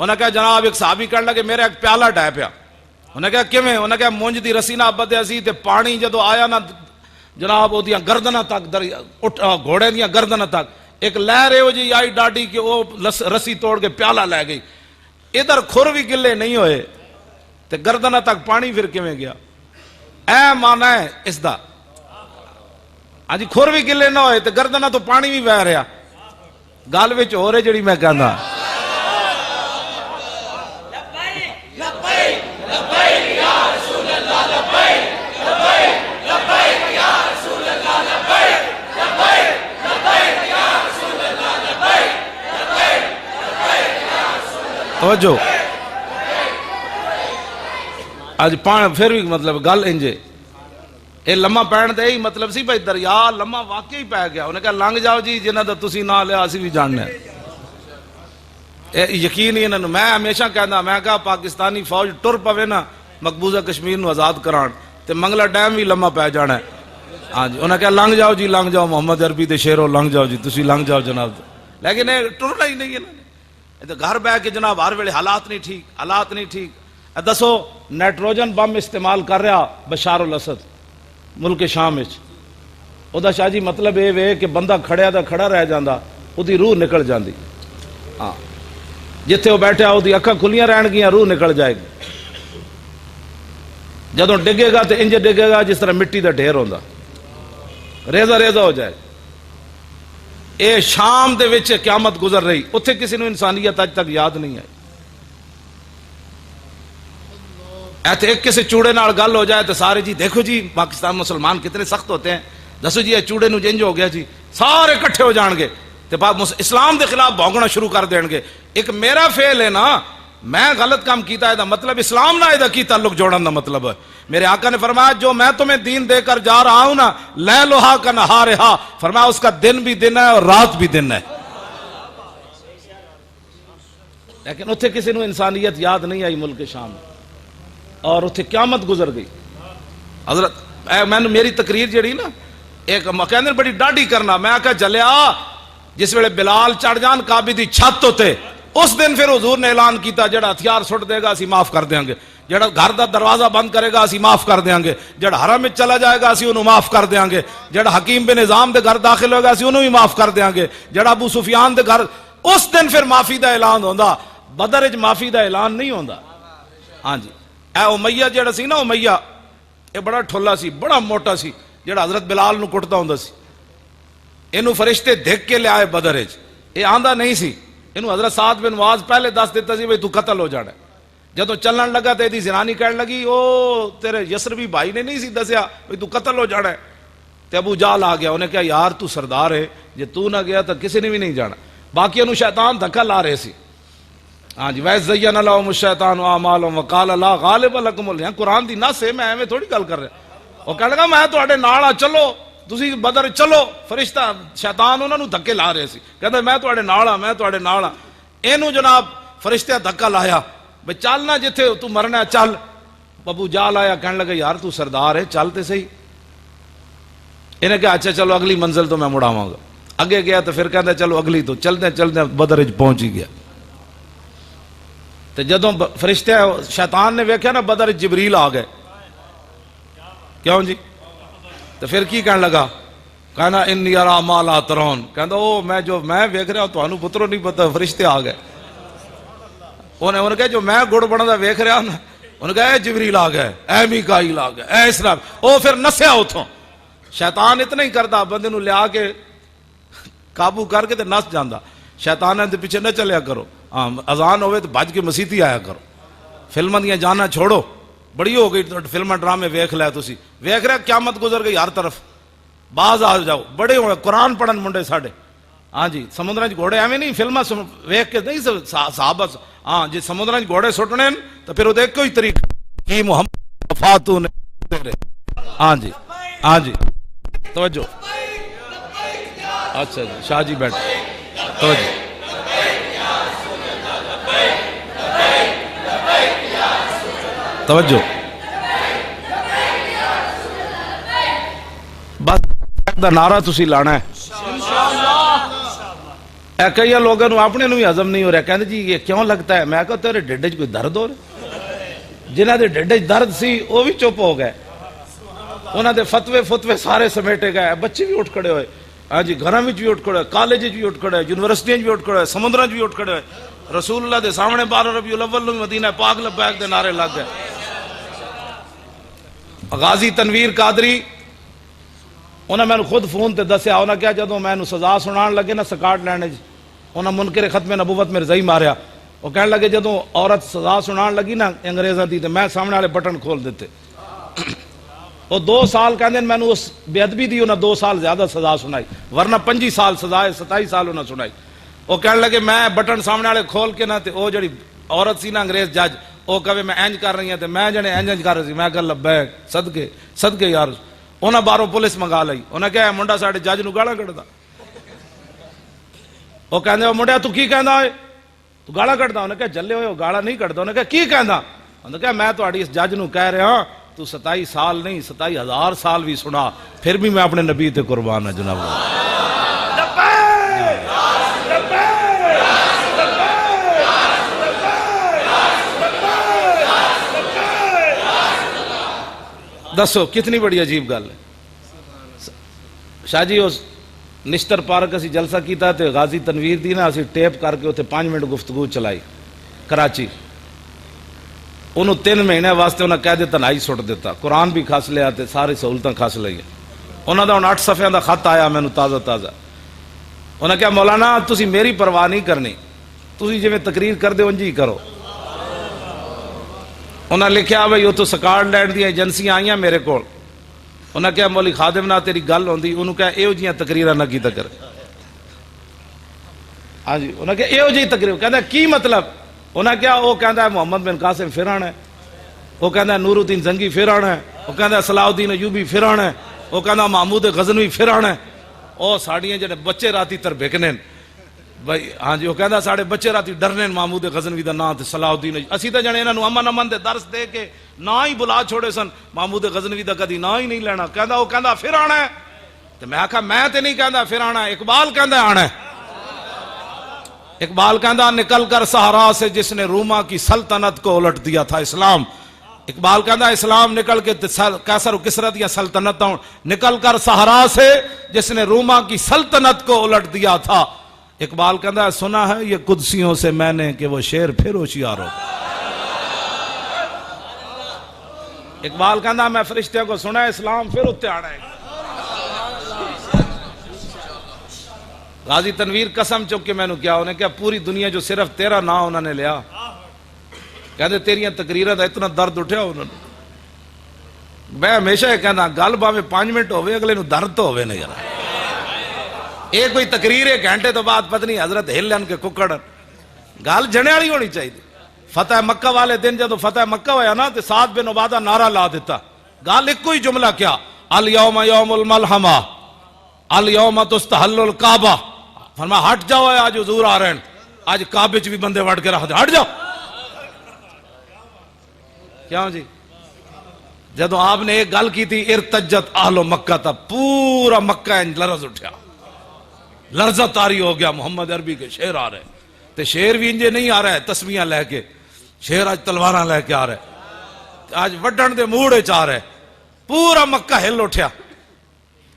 انہاں کہا جناب ایک صحابی کہن لگے میرا ایک پیالہ ڈہ پیا. انہاں کہا کیویں؟ انہاں کہا مونج دی رسی نہ بدیا سی تے پانی جدوں آیا نا جناب اودیاں گردناں تک گھوڑے دیاں گردناں تک ایک لہر ہو جی آئی ڈاڈی کہ وہ رسی توڑ کے پیالہ لے گئی. ادھر کھر بھی گلے نہیں ہوئے تے گردناں تک پانی پھر کیویں گیا؟ اے معنی ہے اس دا. ہاں جی، کھر بھی گلے نہ ہوئے تے گردناں تو پانی بھی بہ رہا. گل وچ ہو رہے جڑی میں کہندا توجہ. اج پھر بھی مطلب گل انجے اے لمحہ پہن دے ہی مطلب سی بھائی دریا لمحہ واقعی پہ گیا. انہیں کہا لنگ جاؤ جی، جنہاں دا تسی نہ لیا اسی بھی جاننے ہیں. اے یقین ہی انہوں. میں ہمیشہ کہنا، میں کہا پاکستانی فوج ٹر پوے نا مقبوضہ کشمیر نو آزاد کران تے منگلا ڈیم بھی لمحہ پہ جانا ہے. ہاں جی، انہیں کہا لنگ جاؤ جی لنگ جاؤ، محمد عربی تے شیرو لنگ جاؤ جی، تسی لنگ جاؤ جناب. لیکن اے ٹرنا ہی نہیں ہے. گھر بہ کے جناب ہر ویلے حالات نہیں ٹھیک، حالات نہیں ٹھیک. دسو نائٹروجن بم استعمال کر رہا بشار الاسد ملک شام وچ. او دا شاہ جی مطلب اے وے کہ بندہ کھڑیا دا کھڑا رہ جاندا، او دی روح نکل جاندی. ہاں جتھے وہ بیٹھا او دی اکھاں کھلیاں رہن گیاں، روح نکل جائے گی. جدوں ڈگے گا تے انج ڈگے گا جس طرح مٹی دا ڈھیر ہوندا، ریزہ ریزہ ہو جائے. اے شام دے وچ قیامت گزر رہی، اتھے کسی نو انسانیت اج تک یاد نہیں آئی. ایتھے ایک کسی چوڑے نال گل ہو جائے تو سارے جی دیکھو جی پاکستان مسلمان کتنے سخت ہوتے ہیں، دسو جی یہ چوڑے نو جنج ہو گیا جی، سارے کٹھے ہو جان گے تے اسلام دے خلاف بھونکنا شروع کر دین گے. ایک میرا فعل ہے نا، میں غلط کام کیتا ہے دا مطلب اسلام نہ ہے کی تعلق جوڑن دا مطلب ہے. میرے آقا نے فرمایا جو میں تمہیں دین دے کر جا رہا ہوں نا، لیلھا کنہارھا، فرمایا اس کا دن بھی دن ہے اور رات بھی دن ہے. لیکن اتھے کسی نو انسانیت یاد نہیں آئی ملک شام میں، اور اتھے قیامت گزر گئی. حضرت میں میری تقریر جڑی نا ایک کہندے بڑی ڈاڈی کرنا، میں آکھا جلیا جس ویلے بلال چڑھ جان کعبے دی چھت ہوتے، اس دن پھر حضور نے اعلان کیتا جڑا ہتھیار سٹ دے گا اسی معاف کر دیاں گے، جڑا گھر دا دروازہ بند کرے گا اسی معاف کر دیاں گے، جڑا حرم میں چلا جائے گا اسی انہوں معاف کر دیاں گے، جڑا حکیم بن نظام دے گھر داخل ہوگا اسی انہوں بھی معاف کر دیاں گے، جڑا ابو سفیان دے گھر. اس دن پھر معافی دا اعلان ہوندا. بدر وچ معافی دا اعلان نہیں ہوندا. ہاں جی، اے امیہ جڑا سی نا، امیہ اے بڑا ٹھولا سی، بڑا موٹا سی، جڑا حضرت بلال نو کٹدا ہوندا سی. اینو فرشتے دھک کے لے آئے بدر وچ، اے آندا نہیں سی. اینو حضرت سعد بن معاذ پہلے دس دیتا سی بھئی تو قتل ہو جانا ہے. جدوں چلن لگا تے دی زنانی کہن لگی او تیرے یسربی بھائی نے نہیں سی دسیا بھئی تو قتل ہو جانا ہے. تے ابو جہل آ گیا، انہیں کہا یار تو سردار ہے، جے تو نہ گیا تو کسی نے بھی نہیں جانا. باقی انہوں شیطان دھکا لا رہے سی. ہاں جی، وَإِذْ لَهُمُ الشَّيْطَانُ أَعْمَالَهُمْ وَقَالَ لَا غَالِبَ لَكُمُ الْيَوْمَ. قرآن دی نص ہے، میں ایویں تھوڑی گل کر رہا. وہ کہنے لگا میں تواڈے نال آ، چلو تسی بدر چلو. فرشتہ شیطان انہاں نو دھکے لا رہے سی، کہندا میں تواڈے نال آ، میں تواڈے نال آ. اینو جناب فرشتہ دھکا لایا بھئی چل نہ جتھے تو مرنا ہے چل. ابو جہل آیا، کہنے لگا یار تو سردار ہے، چل تے صحیح. انہیں کہا اچھا چلو اگلی منزل تو میں مڑاواں گا. اگے گیا تو پھر کہندا چلو اگلی تو چلدے چلدے بدر وچ پہنچ ہی گیا. تو جدوں فرشتے شیطان نے ویکھیا نا بدر وچ جبریل آ گئے. کیوں جی؟ تو پھر کی کہنے لگا کہنا انی ارا ما لا ترون، کہندا او میں ویکھ رہا ہوں تانوں پترو نہیں پتہ فرشتے آ گئے. انہیں کہا جو میں گڑ بندا ویکھ رہا نا، انہیں کہا اے جبریل آ گئے، اے میکائیل آ گئے، اے اسرافیل. او پھر نسیا اتھوں. شیطان اتنا ہی کردا بندے نو لیا کے قابو کر کے تے نس جاندا. شیطان دے پیچھے نہ چلیا کرو. ہاں اذان ہوئے تو بھج کے مسیتی آیا کرو. فلماں دیاں جانا چھوڑو، بڑی ہو گئی فلماں ڈرامے ویکھ لیا تسی، ویکھ رہے قیامت گزر گئی ہر طرف. باز آ جاؤ، بڑے ہوئے قرآن پڑھن منڈے ساڈے. ہاں جی سمندراں چ گھوڑے ایویں نہیں فلماں ویکھ کے نہیں صحابہ. ہاں جی سمندراں چ گھوڑے سٹنے تو پھر وہ ایک ہی طریقہ کی محمد وفاتو نے. ہاں جی ہاں جی توجہ. اچھا جی شاہ جی بیٹھ توجہ. توجہ بس دا نعرہ تسی لانا ہے. اے کئی لوگوں نے اپنے نو ہی ہضم نہیں ہو رہا، کہتے جی یہ کیوں لگتا ہے؟ میں کہا تیرے ڈھڈ وچ کوئی درد ہو رہا؟ جنہاں دے ڈھڈ وچ درد سی وہ بھی چپ ہو گئے، انہاں دے فتوے سارے سمیٹے گئے. بچے بھی اٹھ کھڑے ہوئے، ہاں جی گھراں وچ بھی اٹھ کھڑے ہوئے، کالج وچ بھی اٹھ کھڑے ہوئے، یونیورسٹیاں وچ بھی اٹھ کھڑے ہوئے، سمندراں وچ بھی اٹھ کھڑے ہوئے. رسول اللہ دے سامنے 12 ربیع الاول نو مدینہ پاک لبیک دے نعرے لگ گئے. غازی تنویر قادری انہاں میں خود فون تے دسیا، انہاں کیا جدوں میں سزا سنان لگے نا سکاٹ لینڈ وچ، انہاں منکر ختم نبوت میں رضائی ماریا. وہ کہنے لگے جدوں عورت سزا سنان لگی نا انگریزاں دی تے میں سامنے والے بٹن کھول دیتے. وہ 2 سال کہندے میں نے اس بے ادبی دی انہاں 2 سال زیادہ سزا سنائی، ورنہ 25 سال سزا ہے، 27 سال انہاں سنائی. وہ کہنے لگے میں بٹن سامنے والے کھول کے نا تے او جڑی عورت سی نا انگریز جج او کہے میں انج کر رہی ہوں تے میں جنے انج کر رہی سی، میں کہ لبیک صدقے یار. انہاں باہروں پولیس منگا لئی، انہاں کہا منڈا ساڈے جج نو گالاں کڈدا. وہ کہندے او منڈیا تو کی کہندا ہے؟ تو گالاں کڈدا؟ انہاں کہا جلے ہوئے گالاں نہیں کڈدا. انہاں کہا کی کہندا؟ انہاں کہا میں تہاڈی اس جج نو کہہ رہا ہاں تو 27 سال نہیں 27,000 سال بھی سنا پھر بھی میں اپنے نبی تے قربان ہوں جناب. دسو کتنی بڑی عجیب گل ہے. شاہ جی اس نشتر پارک اسی جلسہ کیتا تے غازی تنویر دی نا اسی ٹیپ کر کے اتنے 5 منٹ گفتگو چلائی کراچی. انہوں 3 مہینے واسطے انہوں کہہ دے تنہائی سٹ دیتا، قرآن بھی کھس لیا تے ساری سہولتاں کھس لئی. انہوں دا 8 صفحے دا خط آیا مینوں تازہ. انہوں نے کہا مولانا تسی میری پرواہ نہیں کرنی، تسی جویں تقریر کر دے انج ہی کرو. انہوں نے لکھیا بھائی وہ تو سکاٹ لینڈ دی ایجنسیاں آئیاں میرے کول. انہوں نے کہا مولی خادم نہ تیری گل ہوندی، انہوں کہا ایہو جیاں تقریراں نہ کیتا کر. ہاں جی انہوں نے کہا ایہو جی تقریر. کہندا کی مطلب؟ انہوں نے کہا وہ کہندا ہے محمد بن قاسم پھر آنا ہے، وہ کہندا ہے نور الدین زنگی پھر آنا ہے، وہ کہندا ہے صلاح الدین ایوبی پھر آنا ہے، وہ کہندا محمود غزنوی پھر آنا ہے. او ساڑیاں جڑے بچے راتی تر بھکنے بھائی. ہاں جی وہ کہندا ساڑے بچے راتی ڈرنے محمود غزنوی دا نام تے صلاح الدین. اسی تے جنے انہاں نو امن دے درس دے کے نہ ہی بلا چھوڑے سن، محمود غزنوی دا کدی نہ ہی نہیں لینا. کہندا وہ کہندا پھر آنا ہے تے میں آکھا میں تے نہیں کہندا پھر آنا ہے، اقبال کہندا آنا ہے. اقبال کہندا نکل کر صحرا سے جس نے روما کی سلطنت کو الٹ دیا تھا اسلام. اقبال کہندا اسلام نکل کے قیصر و کسریٰ دیا سلطنتوں نکل کر صحرا سے جس نے روما کی سلطنت کو الٹ دیا تھا. اقبال کہندا سنا ہے یہ قدسیوں سے میں نے کہ وہ شیر پھر ہوشیار ہو. اقبال کہندا میں فرشتوں کو سنا ہے اسلام پھر اتنے آنا ہے. غازی تنویر قسم چک کے میں نے کیا انہیں کیا پوری دنیا جو صرف تیرا نام انہوں نے لیا، کہندے تیریاں تقریراں دا اتنا درد اٹھیا انہوں نے. میں ہمیشہ یہ کہنا گل باویں 5 منٹ ہوئے اگلے نو درد تو ہوئے نہیں یار. یہ کوئی تقریر 1 گھنٹے تو بعد پتہ نہیں حضرت ہلن کے ککڑ گل جنے والی ہونی چاہیے. فتح مکہ والے دن جدو فتح مکہ ہویا نا تے سعد بن عبادہ نعرہ لا دیتا. گل ایک کوئی جملہ کیا الیوم یوم الملحمہ الیوم تستحل الکعبہ. فرمایا ہٹ جاؤ آج حضور آ رہے ہیں، آج کعبے چ بھی بندے وڑ کے رکھ دے، ہٹ جاؤ. کیوں جی جدو آپ نے ایک گل کی تھی ارتجت اہل مکہ تھا پورا مکہ لرز اٹھیا، لرزہ طاری ہو گیا. محمد عربی کے شیر آ رہے تے شیر بھی انجے نہیں آ رہا ہے تسمیاں لے کے، شیر آج تلواراں لے کے آ رہا ہے، آج وڈن دے موڑے چ آ رہا ہے. پورا مکہ ہل اٹھیا.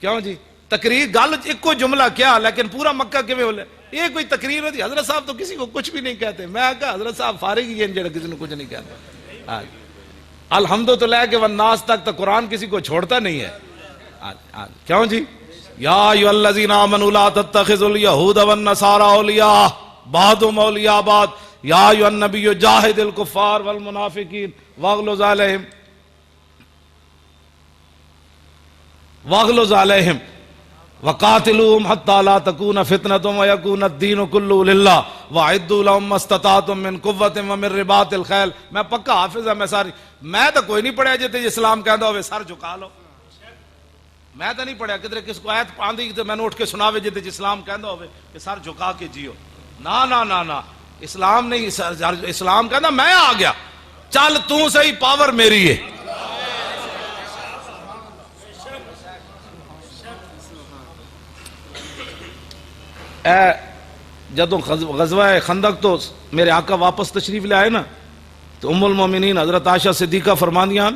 کیوں جی تقریر گل ایک کو جملہ کیا لیکن پورا مکہ کیویں ہو لے یہ کوئی تقریر ہوتی حضرت صاحب تو کسی کو کچھ بھی نہیں کہتے میں کہا حضرت صاحب فارغ ہی ہیں جڑا کسی نے کچھ نہیں کہتا الحمد تو لے کے والناس تک تو قرآن کسی کو چھوڑتا نہیں ہے کیوں جی یا ایھا الذین آمنوا لا تتخذوا اليہود والنصارى اولیاء بعضهم اولیاء بعض یا ایھا النبی جاہد الکفار والمنافقین واغلظ علیہم وقاتلوهم حتى لا تكون فتنة ويكون الدين كله لله واعدوا لهم ما استطعتم من قوة ومن رباط الخيل میں پکا حافظ ہے میں ساری میں تو کوئی نہیں پڑھیا جتے اسلام کہندا ہوے سر جھکا لو میں تو نہیں پڑھیا کدھر کس کو آیت پاندی تے میں نے اٹھ کے سناوے جتے اسلام کہندا ہوے کہ سر جھکا کے جیو نا نا نا نا اسلام نہیں اسلام کہندا میں آ گیا چل تو صحیح پاور میری ہے جدوں غزوہ خندق تو میرے آقا واپس تشریف لے آئے نا تو ام المومنین حضرت عائشہ صدیقہ فرماندیاں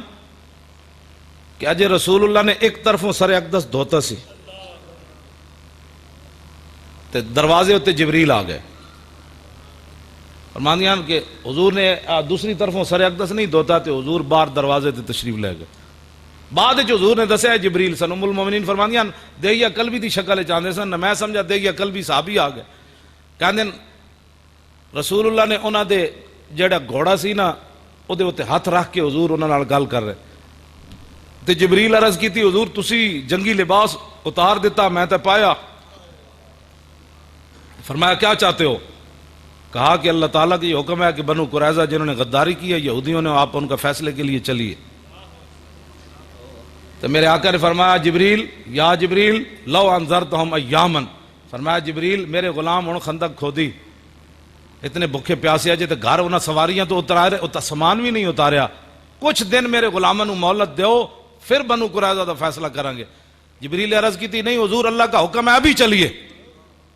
کہ اجے رسول اللہ نے ایک طرفوں سر اقدس دھوتا سی تے دروازے ہوتے جبریل آ گئے فرماندیاں کہ حضور نے دوسری طرفوں سر اقدس نہیں دھوتا تے حضور باہر دروازے تے تشریف لے گئے بعد جو حضور نے دسیا جبریل سن ام المومنین فرماندیاں دیگیا قلبی دی شکل چاندے سن میں سمجھا دیگیا قلبی صحابی آ گئے کہندے رسول اللہ نے انہاں دے جڑا گھوڑا سی نا او دے اوتے ہاتھ رکھ کے حضور انہاں نال گل کر رہے تے جبریل عرض کیتی حضور تسی جنگی لباس اتار دیتا میں تے پایا فرمایا کیا چاہتے ہو کہا کہ اللہ تعالیٰ کی حکم ہے کہ بنو قریظہ جنہوں نے غداری کی ہے یہودیوں نے آپ ان کا فیصلے کے لیے چلیے تو میرے آقا نے فرمایا جبریل یا جبریل لو انذرتہم ایامن فرمایا جبریل میرے غلام ہن خندق کھودی اتنے بھوکے پیاسے اجے تے گھر انہاں سواریاں تو اتارے سامان بھی نہیں اتاریا کچھ دن میرے غلاماں نوں مہلت دیو پھر بنو قریظہ دا فیصلہ کریں گے جبریل عرض کی تھی نہیں حضور اللہ کا حکم ہے ابھی چلیے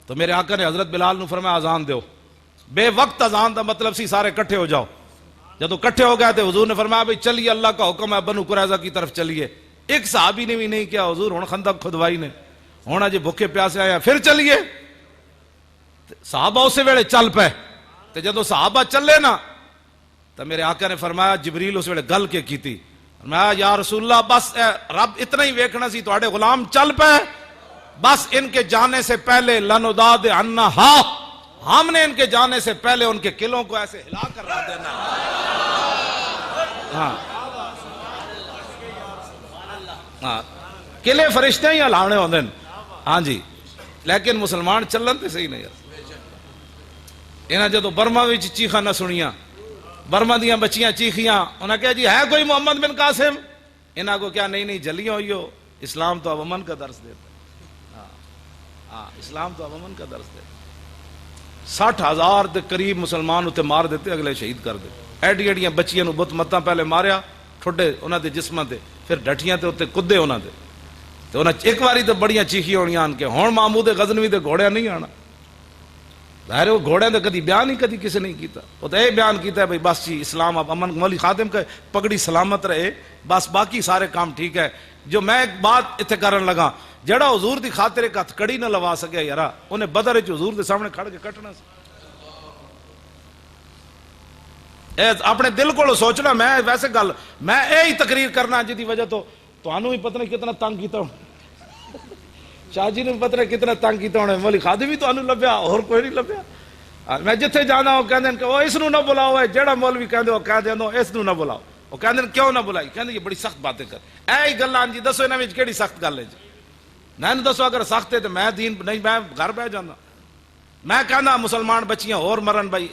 تو میرے آقا نے حضرت بلال نوں فرمایا اذان دیو بے وقت اذان دا مطلب سی سارے کٹھے ہو جاؤ جدو کٹھے ہو گئے تھے حضور نے فرمایا بھئی چلیے اللہ کا حکم ہے بنو قریظہ کی طرف چلیے ایک صحابی نے بھی نہیں کیا حضور ہن خندق کھدوائی نے ہن اجے بھوکے پیاسے آیا پھر چلیے صحابہ اسے ویلے چل پے تے جدو صحابہ چلے نا تو میرے آقا نے فرمایا جبریل اس ویلے گل کے کیتی فرمایا یا رسول اللہ بس رب اتنا ہی ویکھنا سی تواڈے غلام چل پے بس ان کے جانے سے پہلے لنوداد عنہا ہم نے ان کے جانے سے پہلے ان کے قلعوں کو ایسے ہلا کر رکھ دینا ہاں ہاں قلعے فرشتے ہی ہلاونے ہوندے ہاں جی لیکن مسلمان چلن تے صحیح نہیں انہاں جدو برما وچ چیخاں نہ سنیاں برما دیاں بچیاں چیخیاں انہاں کہا جی ہے کوئی محمد بن قاسم انہاں کو کیا نہیں جلیاں ہوئی ہو اسلام تو اب امن کا درس دیتا ہاں اسلام تو اب امن کا درس دیتا 60,000 دے قریب مسلمان اتے مار دیتے اگلے شہید کر دیتے ایڈی ایڈیاں بچیاں نو بت متاں پہلے ماریا ٹھڈے انہاں دے جسماں تے پھر ڈٹیاں تے اتے کدے انہاں دے تے انہاں ایک واری تے بڑیاں چیخیاں ہونیاں آن کے ہن محمود غزنوی دے گھوڑیاں نہیں آنا ظاہر وہ گھوڑیاں دے کدی بیان ہی کدی کسی نہیں کیتا وہ تے بیان کیتا ہے بھئی بس جی اسلام اب امن مولی خادم کا پگڑی سلامت رہے بس باقی سارے کام ٹھیک ہے جو میں ایک بات اتنے کرن لگا جڑا حضور دی خاطر ایک ہتھ کڑی نہ لوا سکیا یارا انہیں بدر وچ حضور دے سامنے کھڑ کے کٹنا سی اپنے دل کو سوچنا میں ویسے گل میں یہی تقریر کرنا جی دی وجہ تو تانوں ہی پتہ نہیں کتنا تنگ کیتا ہوں شاہ جی نے پتہ نہیں کتنا تنگ کیتا ہونا مولی خادم بھی تانوں لبیا اور کوئی نہیں لبیا میں جتھے جانا وہ کہندے کہ او اس نو نہ بلاؤ ہے جیڑا مولوی کہندے وہ کہہ دیندو اس نو نہ بلاؤ وہ کہندے کیوں نہ بلائی کہندے یہ بڑی سخت باتیں کر اے گلاں جی دسو انہاں وچ کیڑی سخت گل ہے جی میں دسو اگر سخت ہے تو میں دین نہیں میں گھر بہ جانا میں کہنا مسلمان بچیاں اور مرن بھائی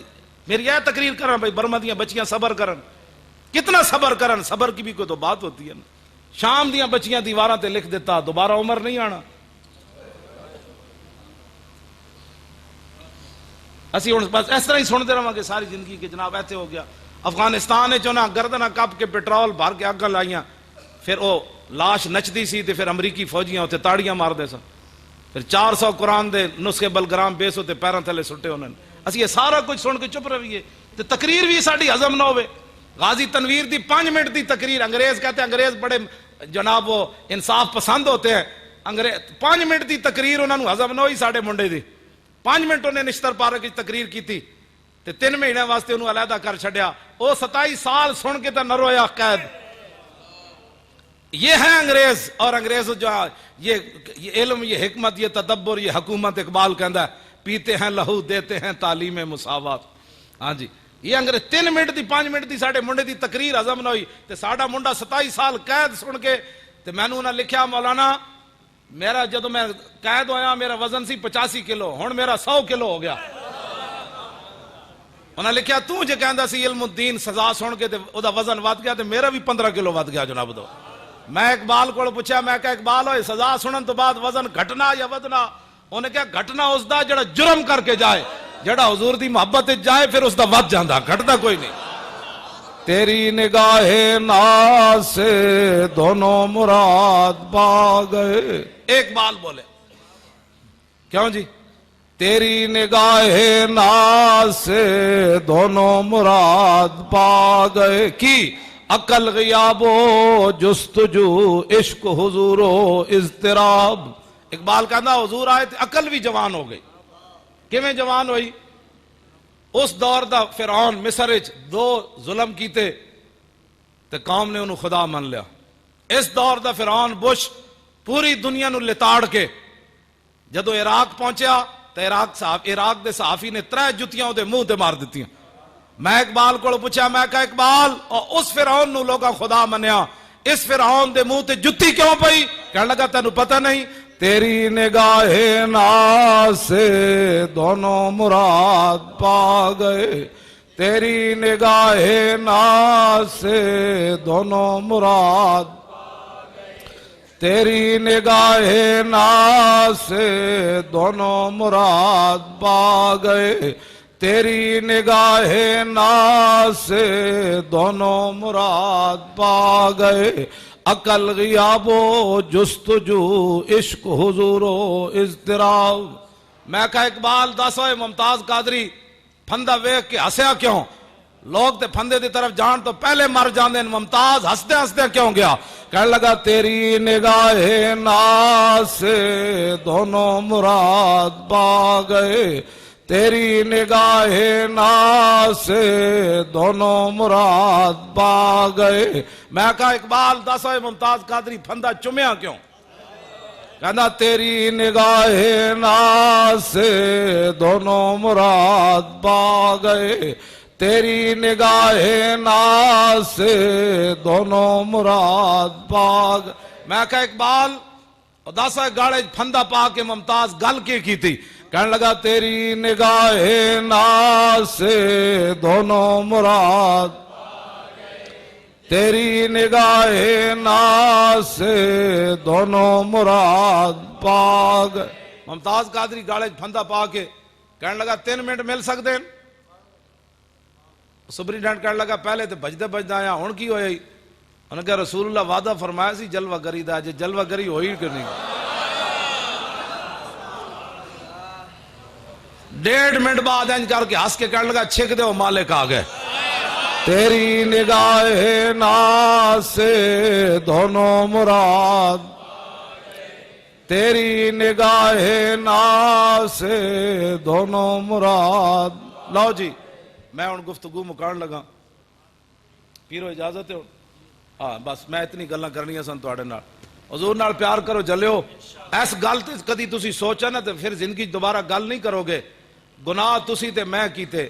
میری یہ تقریر کرن بھائی برما دیاں بچیاں صبر کرن کتنا صبر کرن صبر کی بھی کوئی تو بات ہوتی ہے نا شام دیاں بچیاں دیواراں تے لکھ دیتا دوبارہ عمر نہیں آنا اسی ہن بس اس طرح ہی سنتے رہاں گے ساری زندگی کہ جناب ایسے ہو گیا افغانستان چنا گردناں کپ کے پیٹرول بھر کے اگاں لائیاں پھر وہ لاش نچدی سی تے پھر امریکی فوجیاں اتنے تاڑیاں مار دے سن پھر 400 قرآن دے نسخے بلگرام بیس ہوتے پیروں تھلے سٹے انہوں نے اسی یہ سارا کچھ سن کے چپ رہیے تے تقریر بھی ساڈی ہضم نہ ہوئے غازی تنویر دی 5 منٹ دی تقریر انگریز کہتے ہیں انگریز بڑے جناب وہ انصاف پسند ہوتے ہیں انگریز 5 منٹ دی تقریر انہوں نے ہضم نہ ہوئی ساڑے منڈے دی 5 منٹ انہیں نشتر پارک کی تقریر کی تھی تے 3 مہینے واسطے انہوں علیحدہ کر چھڑیا وہ 27 سال سن کے تے نہ رویا قید یہ ہے انگریز اور انگریز جو یہ علم یہ حکمت یہ تدبر یہ حکومت اقبال کہندا ہے پیتے ہیں لہو دیتے ہیں تعلیم مساوات ہاں جی یہ انگریز 3 منٹ دی 5 منٹ دی ساڑے منڈے دی تقریر ہضم نہ ہوئی تے ساڑا منڈا 27 سال قید سن کے تے میں نے لکھیا مولانا میرا جدو میں قید ہویا میرا وزن سی 85 کلو ہن میرا 100 کلو ہو گیا انہاں لکھیا تو جے کہندا سی علم الدین سزا سن کے تے او دا وزن ود گیا تے میرا بھی 15 کلو ود گیا جناب دو میں اقبال کو پوچھا میں کہا اقبال ہوئے سزا سنن تو بعد وزن گھٹنا یا ودنا انہیں کہا گھٹنا اس دا جڑا جرم کر کے جائے جڑا حضور دی محبت جائے پھر اس دا ود جاندہ گھٹنا کوئی نہیں تیری نگاہ ناز سے دونوں مراد پا گئے اقبال بولے کیوں جی تیری نگاہ ناز سے دونوں مراد پا گئے کی عقل غیاب و جستجو عشق حضور و اضطراب اقبال کہنا حضور آئے تھے عقل بھی جوان ہو گئی کیویں جوان ہوئی اس دور دا فرعون مصر وچ 2 ظلم کیتے تے قوم نے انہوں خدا من لیا اس دور دا فرعون بش پوری دنیا نو لتاڑ کے جدو عراق پہنچیا تے عراق دے صحافی نے 3 جتیاں دے منہ تے مار دیتی ہیں میں اقبال کو پوچھا میں کہا اقبال اس فرعون نو لوگا خدا منیا اس فرعون دے منہ تے جتی کیوں پئی کہنے لگا تینوں پتہ نہیں تیری نگاہ ناز سے دونوں مراد پا گئے تیری نگاہ ناز سے دونوں مراد تیری نگاہ ناز سے دونوں مراد پا گئے تیری نگاہ ناز سے دونوں مراد پا گئے عقل غیاب و جستجو عشق حضور و اضطراب میں کہا اقبال دس ہوئے ممتاز قادری پھندہ ویکھ کے ہسیا کیوں لوگ تے پھندے دی طرف جان تو پہلے مر جاندے ممتاز ہستے ہستے کیوں گیا کہنے لگا تیری نگاہ ناز سے دونوں مراد پا گئے تیری نگاہ ناز سے دونوں مراد پا گئے میں کہا اقبال دس ہوئے ممتاز قادری پھندہ چمیا کیوں کہنا تیری نگاہ ناز سے دونوں مراد پا گئے تیری نگاہ ناز سے دونوں مراد پا گئے میں کہا اقبال دس ہوئے گاڑے پھندہ پا کے ممتاز گل کی تھی کہنے لگا تیری نگاہ ناز سے دونوں مراد تیری نگاہ ناز سے دونوں مراد پا گئے ممتاز قادری گاڑے پھندہ پا کے کہنے لگا 3 منٹ مل سکتے ہیں سپرینٹینڈنٹ کہنے لگا پہلے تو بجدے بجدہ آیا ہون کی ہوئی انہوں نے کہا رسول اللہ وعدہ فرمایا سی جلوہ گری دا جے جلوہ گری ہوئی کہ نہیں 1.5 منٹ بعد انج کر کے ہس کے کہنے لگا چھک دے وہ مالک آ گئے تیری نگاہ ناز سے دونوں مراد تیری نگاہ ناز سے دونوں مراد لو جی میں ان گفتگو مکان لگا پیرو اجازت ہے ہاں بس میں اتنی گلاں کرنی سن تواڈے نال حضور نال پیار کرو جلیو ایس گل تے کدی تسی سوچا نا تے پھر زندگی دوبارہ گل نہیں کرو گے گناہ تسی تے میں کیتے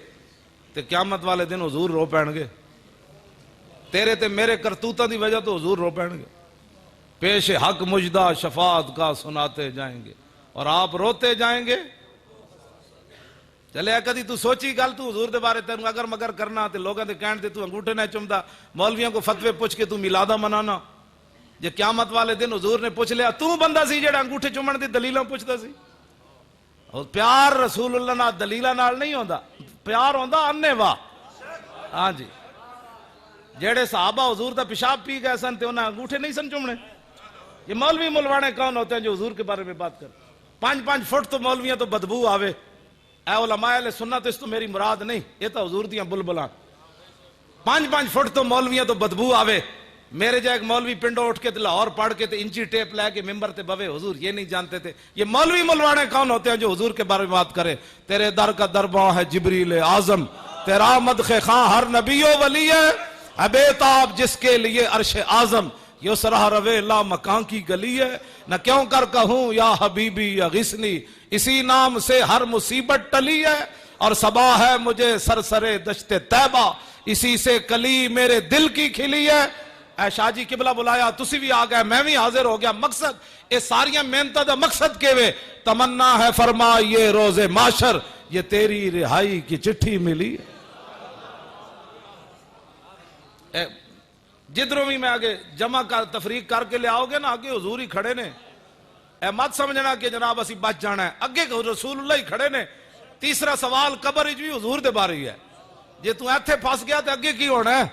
تے قیامت والے دن حضور رو پین گے تیرے تے میرے کرتوتاں دی وجہ تو حضور رو پین گے پیش حق مجدہ شفاعت کا سناتے جائیں گے اور آپ روتے جائیں گے چلے کدی تو سوچی گل تو حضور دے بارے تینوں اگر مگر کرنا تے لوگاں دے کہن تے تو انگوٹھے نہ چمدا مولویاں کو فتوے پوچھ کے تو میلادہ منانا جے قیامت والے دن حضور نے پوچھ لیا تو بندہ سی جڑا انگوٹھے چومن دی دلیلاں پوچھدا سی اور پیار رسول اللہ نال دلیلاں نال نہیں ہوندا پیار ہوندا انے وا ہاں جی جڑے صحابہ حضور دا پیشاب پی گئے سن تے انہاں انگوٹھے نہیں سن چومنے یہ مولوی ملوانے کون ہوتے ہیں جو حضور کے بارے میں بات کر 5 فٹ تو مولویاں تو بدبو آوے اے علماء اہل سنت اس تو میری مراد نہیں یہ تو حضور دیاں بلبلاں 5 فٹ تو مولویاں تو بدبو آوے میرے جا ایک مولوی پنڈو اٹھ کے لاہور پڑھ کے انچی ٹیپ لے کے ممبر تے بوے حضور یہ نہیں جانتے تھے. یہ مولوی ملوانے کون ہوتے ہیں جو حضور کے بارے میں بات کرے؟ تیرے در کا درباں ہے جبریل اعظم، تیرا مدح خاں ہر نبی و ولی ہے، بےتاب جس کے لیے عرش اعظم، یہ سرہ روے لا مکان کی گلی ہے، نہ کیوں کر کہوں یا حبیبی یا غسنی، اسی نام سے ہر مصیبت ٹلی ہے، اور صبا ہے مجھے سرسرے دشت طیبہ، اسی سے کلی میرے دل کی کھلی ہے. اے شاہ جی قبلہ بلایا، تسی بھی آ گئے، میں بھی حاضر ہو گیا. مقصد یہ ساریاں محنتاں دا مقصد کے وے تمنا ہے فرما یہ روز معاشر، یہ تیری رہائی کی چٹھی ملی ہے. جدھروں بھی میں آگے جمع کر تفریق کر کے لے آؤ گے نا، آگے حضور ہی کھڑے نے. اے مت سمجھنا کہ جناب اسی بچ جانا ہے، اگے رسول اللہ ہی کھڑے نے. تیسرا سوال قبر وچ بھی حضور دے بارے ہی ہے. جے تو ایتھے پھس گیا تے اگے کی ہونا ہے؟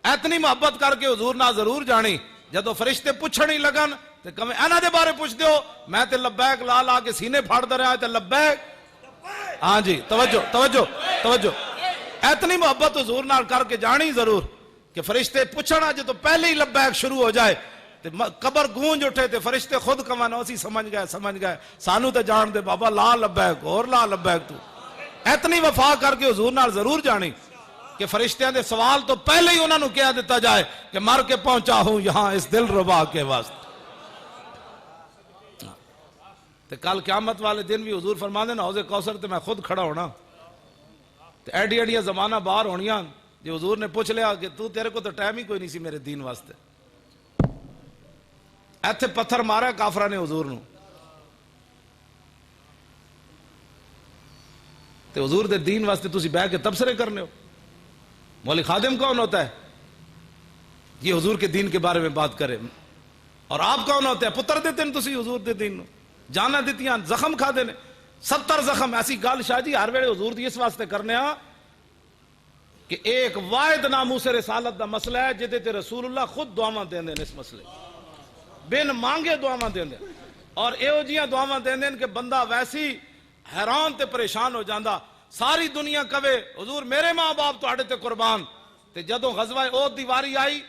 اتنی محبت کر کے حضور نہ ضرور جانی. جدو فرشتے پوچھن ہی لگن تے کہے انہاں دے بارے پوچھ دیو، میں تے لبیک لا لا کے سینے پھاڑدا رہا تے لبیک. ہاں جی توجہ توجہ توجہ. اتنی محبت حضور نال کر کے جانی ضرور کہ فرشتے پوچھنا جے تو پہلے ہی لبیک شروع ہو جائے تے قبر گونج اٹھے تے فرشتے خود کمان اسی سمجھ گئے سانو تے جان دے بابا، لا لبیک اور لا لبیک. تو اتنی وفا کر کے حضور نال ضرور جانی کہ فرشتیاں دے سوال تو پہلے ہی انہوں نے کہہ دیتا جائے کہ مر کے پہنچا ہوں یہاں اس دل ربا کے واسطے. تے کل قیامت والے دن بھی حضور فرما دے نا حوض کوثر تے میں خود کھڑا ہونا، تے ایڈی ایڈیاں زمانہ باہر ہونیاں. جو حضور نے پوچھ لیا کہ تو تیرے کو تو ٹائم ہی کوئی نہیں سی میرے دین واسطے. ایتھے پتھر مارا کافرہ نے حضور نو، تے حضور دے دین واسطے تسی بیٹھ کے تبصرے کرنے ہو. مولی خادم کون ہوتا ہے یہ حضور کے دین کے بارے میں بات کرے؟ اور آپ کون ہوتے ہیں؟ پتر دیتے ہیں تسی حضور دے دین نو، جانا دیتیاں زخم کھا دینے 70 زخم. ایسی گل شاہ جی ہر ویلے حضور دی اس واسطے کرنے ہاں کہ ایک واحد ناموس رسالت دا مسئلہ ہے جدے تے رسول اللہ خود دعاواں دیندے نے، اس مسئلے بن مانگے دعاواں دیندے، اور ایہو جیاں دعاواں دیندے کہ بندہ ویسی حیران تے پریشان ہو جاندا. ساری دنیا کہے حضور میرے ماں باپ تہاڈے تے قربان. تے جدوں غزوہ احد دی واری آئی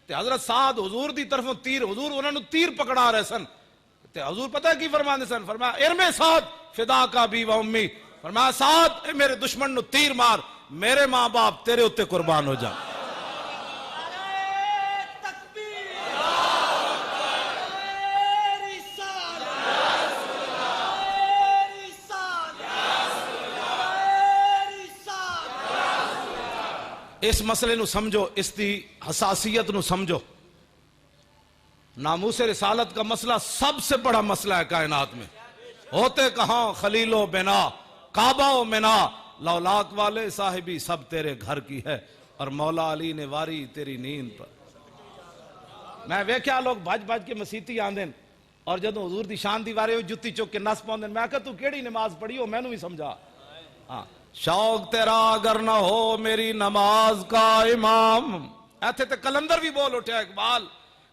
تے حضرت سعد حضور دی طرفوں تیر، حضور انہاں نو تیر پکڑا رہے سن، تے حضور پتہ کی فرماندے سن؟ فرمایا ارمے سعد فدا کا بی و امی، فرمایا سعد اے میرے دشمن نو تیر مار، میرے ماں باپ تیرے اوتے قربان ہو جان. اس مسئلے نو سمجھو، اس دی حساسیت نو سمجھو. ناموس رسالت کا مسئلہ سب سے بڑا مسئلہ ہے کائنات میں. ہوتے کہاں خلیل و بنا، کعبہ و منا، لولاک والے صاحبی سب تیرے گھر کی ہے، اور مولا علی نے واری تیری نیند پر. میں ویکھیا لوگ بھج بھج کے مسیتی آندیں، اور جدوں حضور دی شان دی واری ہوئی جتی چک کے نس پاؤندیں. میں کہا تو کیڑی نماز پڑھی ہو؟ میں نو بھی سمجھا. ہاں شوق تیرا اگر نہ ہو میری نماز کا امام. ایتھے تے کلندر بھی بول اٹھیا اقبال،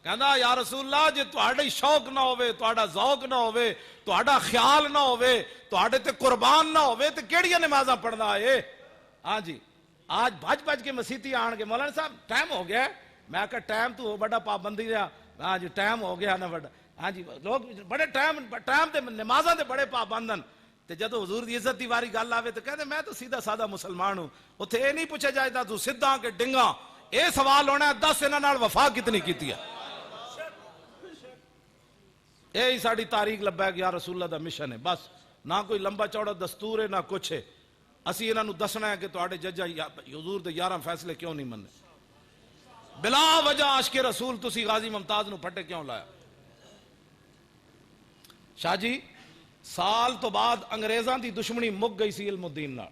کہندا یا رسول اللہ جے تہاڈے شوق نہ ہوئے، تہاڈا ذوق نہ ہوئے، تہاڈا خیال نہ ہوئے، تہاڈے تے قربان نہ ہوئے تے کیڑیاں نمازاں پڑھدا اے؟ ہاں جی آج بھج بھج کے مسیتی آن کے مولانا صاحب ٹائم ہو گیا. میں کہا ٹائم تو بڑا پابندی رہا. ہاں جی ٹائم ہو گیا نا بڑا. ہاں جی لوگ بڑے ٹائم تے نمازاں تے بڑے پابندن. تے جدو حضور دی عزت دی واری گل آوے تے کہندے میں تو سیدھا سادہ مسلمان ہوں. اوتھے اے نہیں پوچھا جائے تو سدھا کہ ڈنگا. اے سوال ہونا ہے 10 انہاں نال وفا کتنی کیتی ہے. اے ہی ساڈی تاریخ لبیک یا رسول اللہ دا مشن ہے. بس نہ کوئی لمبا چوڑا دستور ہے نہ کچھ ہے. اسی انہاں نو دسنا ہے کہ تہاڈے ججا حضور دے 11 فیصلے کیوں نہیں مننے. بلا وجہ عاشق رسول تسی غازی ممتاز نو پھٹے کیوں لایا؟ شاہ جی سال تو بعد انگریزاں دی دشمنی مک گئی سی علم الدین نال.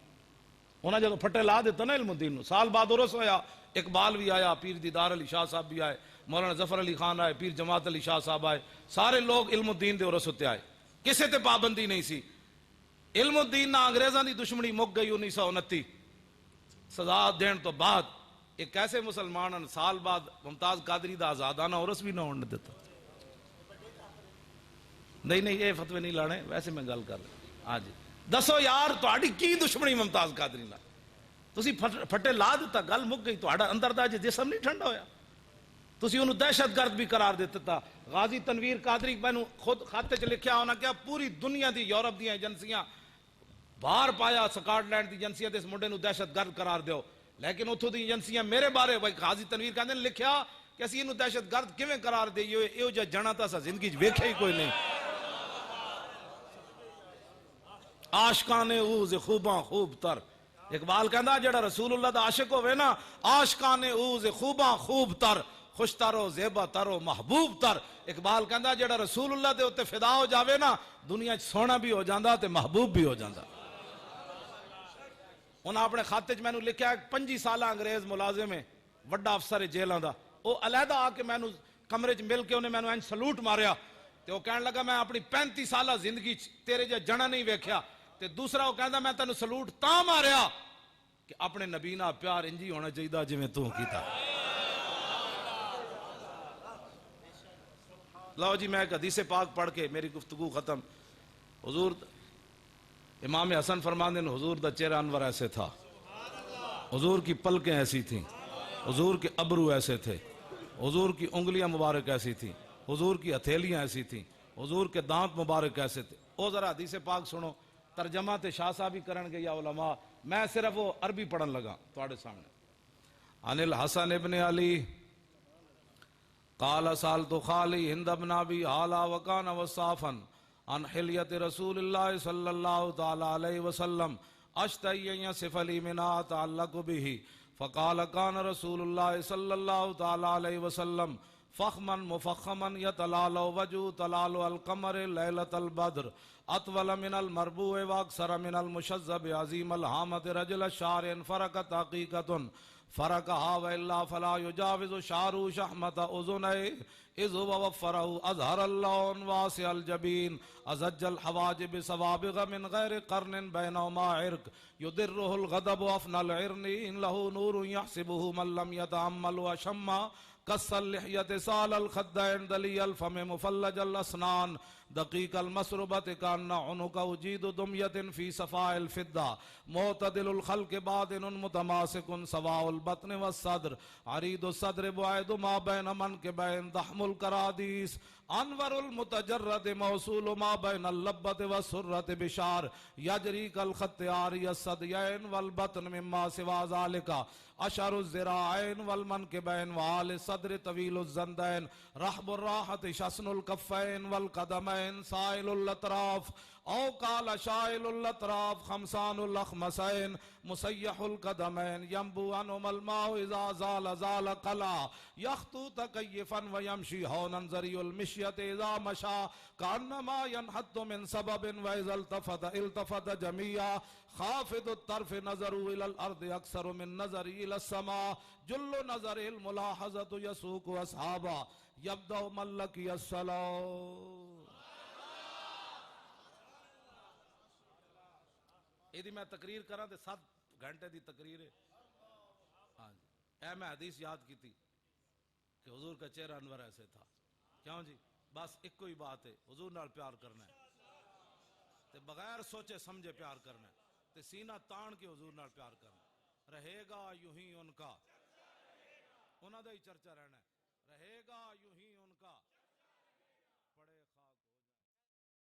انہاں جدوں پھٹے لا دیتا نا علم الدین نو، سال بعد عرس ہویا. اقبال بھی آیا، پیر دیدار علی شاہ صاحب بھی آئے، مولانا ظفر علی خان آئے، پیر جماعت علی شاہ صاحب آئے. سارے لوگ علم الدین دے عرس ہوتے آئے. کسے تے پابندی نہیں سی. علم الدین نہ انگریزاں دی دشمنی مک گئی 1929 سزا دین تو بعد. ایک ایسے مسلمان سال بعد ممتاز قادری دا آزادانہ عرس بھی نہ ہونے دیتا. نہیں یہ فتوے نہیں لانے، ویسے میں گل کر رہا. ہاں جی دسو یار تہاڈی کی دشمنی ممتاز قادری نال؟ تسی پھٹے لا دیتا، گل مک گئی. تہاڈا اندر دا جسم نہیں ٹھنڈا ہویا. تسی انہوں دہشت گرد بھی قرار دیتا تھا. غازی تنویر قادری میں خود خط چ لکھیا ہونا کیا پوری دنیا دی یورپ دی ایجنسیاں باہر پایا سکاٹ لینڈ دی ایجنسیاں اس منڈے نو دہشت گرد قرار دیو, لیکن اتھوں دی ایجنسیاں میرے بارے غازی تنویر کہندے نے لکھیا کہ اسی انہوں دہشت گرد کیویں قرار دئیے, ایو جا جنا تا سا زندگی وچ ویکھیا ہی کوئی نہیں. عاشقان اوز خوباں خوب تر, اقبال کہندا جڑا رسول اللہ دا عاشق ہوئے نا, عاشقان اوز خوباں خوب تر, خوش ترو زیبا ترو محبوب تر. اقبال کہندا جڑا رسول اللہ دے اتے فدا ہو جاوے نا, دنیا سونا بھی ہو جاندا تے محبوب بھی ہو جاندا. انہاں اپنے خاتے چ مینوں لکھیا 25 سالہ انگریز ملازم ہے, وڈا افسر جیلاں دا, او علیحدہ آ کے مینوں کمرے چ مل کے انہیں مینوں انج سلوٹ ماریا تے او کہن لگا میں اپنی 35 سالہ زندگی چ تیرے جا جنا نہیں ویکھیا. تے دوسرا وہ کہندا میں تینوں سلوٹ تاں ماریا کہ اپنے نبی نال پیار انجی ہونا چاہیے جویں تو کیتا. لو جی میں ایک حدیث پاک پڑھ کے میری گفتگو ختم. حضور امام حسن فرماندے ہیں حضور دا چہرہ انور ایسے تھا, حضور کی پلکیں ایسی تھیں, حضور کے ابرو ایسے تھے, حضور کی انگلیاں مبارک ایسی تھیں, حضور کی ہتھیلیاں ایسی تھیں, حضور کے دانت مبارک ایسے تھے. او ذرا حدیث پاک سنو, ترجمہ تے شاہ صاحب ہی کرن گے یا علماء, میں صرف وہ عربی پڑھن لگا تواڈے سامنے. عن الحسن ابن علی قال سالت خالی ہند بن ابی حالا وکان وصافا عن حلیت رسول اللہ صلی اللہ تعالی علیہ وسلم اشتہی ان یصف لی منها تعلق به فقال كان رسول اللہ صلی اللہ تعالی علیہ وسلم فخما مفخما يتلال وجه تلال القمر ليلة البدر اطول من المربوع واكثر من المشذب عظيم الهامة رجل الشعر فرقت حقيقة فرقها وإلا فلا يجاوز شعر شحمة أذنيه إذ هو وفره أظهر اللون واسع الجبين أزج الحواجب سوابغ من غير قرن بينهما عرق يدره الغضب أفنى العرن إن له نور يحسبه من لم يتأمل وشم قص اللحية سال الخدين دلي الفم مفلج الأسنان دقيق المسربة كأن عنق وجيد دمية في صفاء الفضة معتدل الخلق باطن متماسك سواء البطن والصدر عريض الصدر بعيد ما بين منكبين ضحم الكراديس انور المتجرد موصول ما بين اللبة والسرة بشار يجري كالخط عاري الصديين والبطن مما سوى ذلك أشعر الذراعين والمنكبين وعال الصدر طويل الزندين رحب الراحة شسن الكفين والقدمين سائل الأطراف أو قال شائل الأطراف خمسان الأخمسين مسيح القدمين ينبو عنهم الماء إذا زال زال قلع يخطو تكيفا ويمشي هونا زري المشية إذا مشى كأنما ينحط من سبب وإذا التفت جميعا خافض الطرف نظر إلى الأرض أكثر من نظر إلى السماء جل نظر الملاحظة يسوق أصحابا يبدأ من لقي الصلاة. یہ میں تقریر کرا تے 7 گھنٹے دی تقریر ہے. ہاں جی, اے میں حدیث یاد کی تھی کہ حضور کا چہرہ انور ایسے تھا. کیوں جی, بس ایک کوئی بات ہے, حضور نال پیار کرنا ہے تے بغیر سوچے سمجھے پیار کرنا ہے تے سینہ تان کے حضور نال پیار کرنا ہے. رہے گا یوں ہی ان کا, انہاں دا ہی چرچا رہنا ہے, رہے گا یوں ہی ان کا.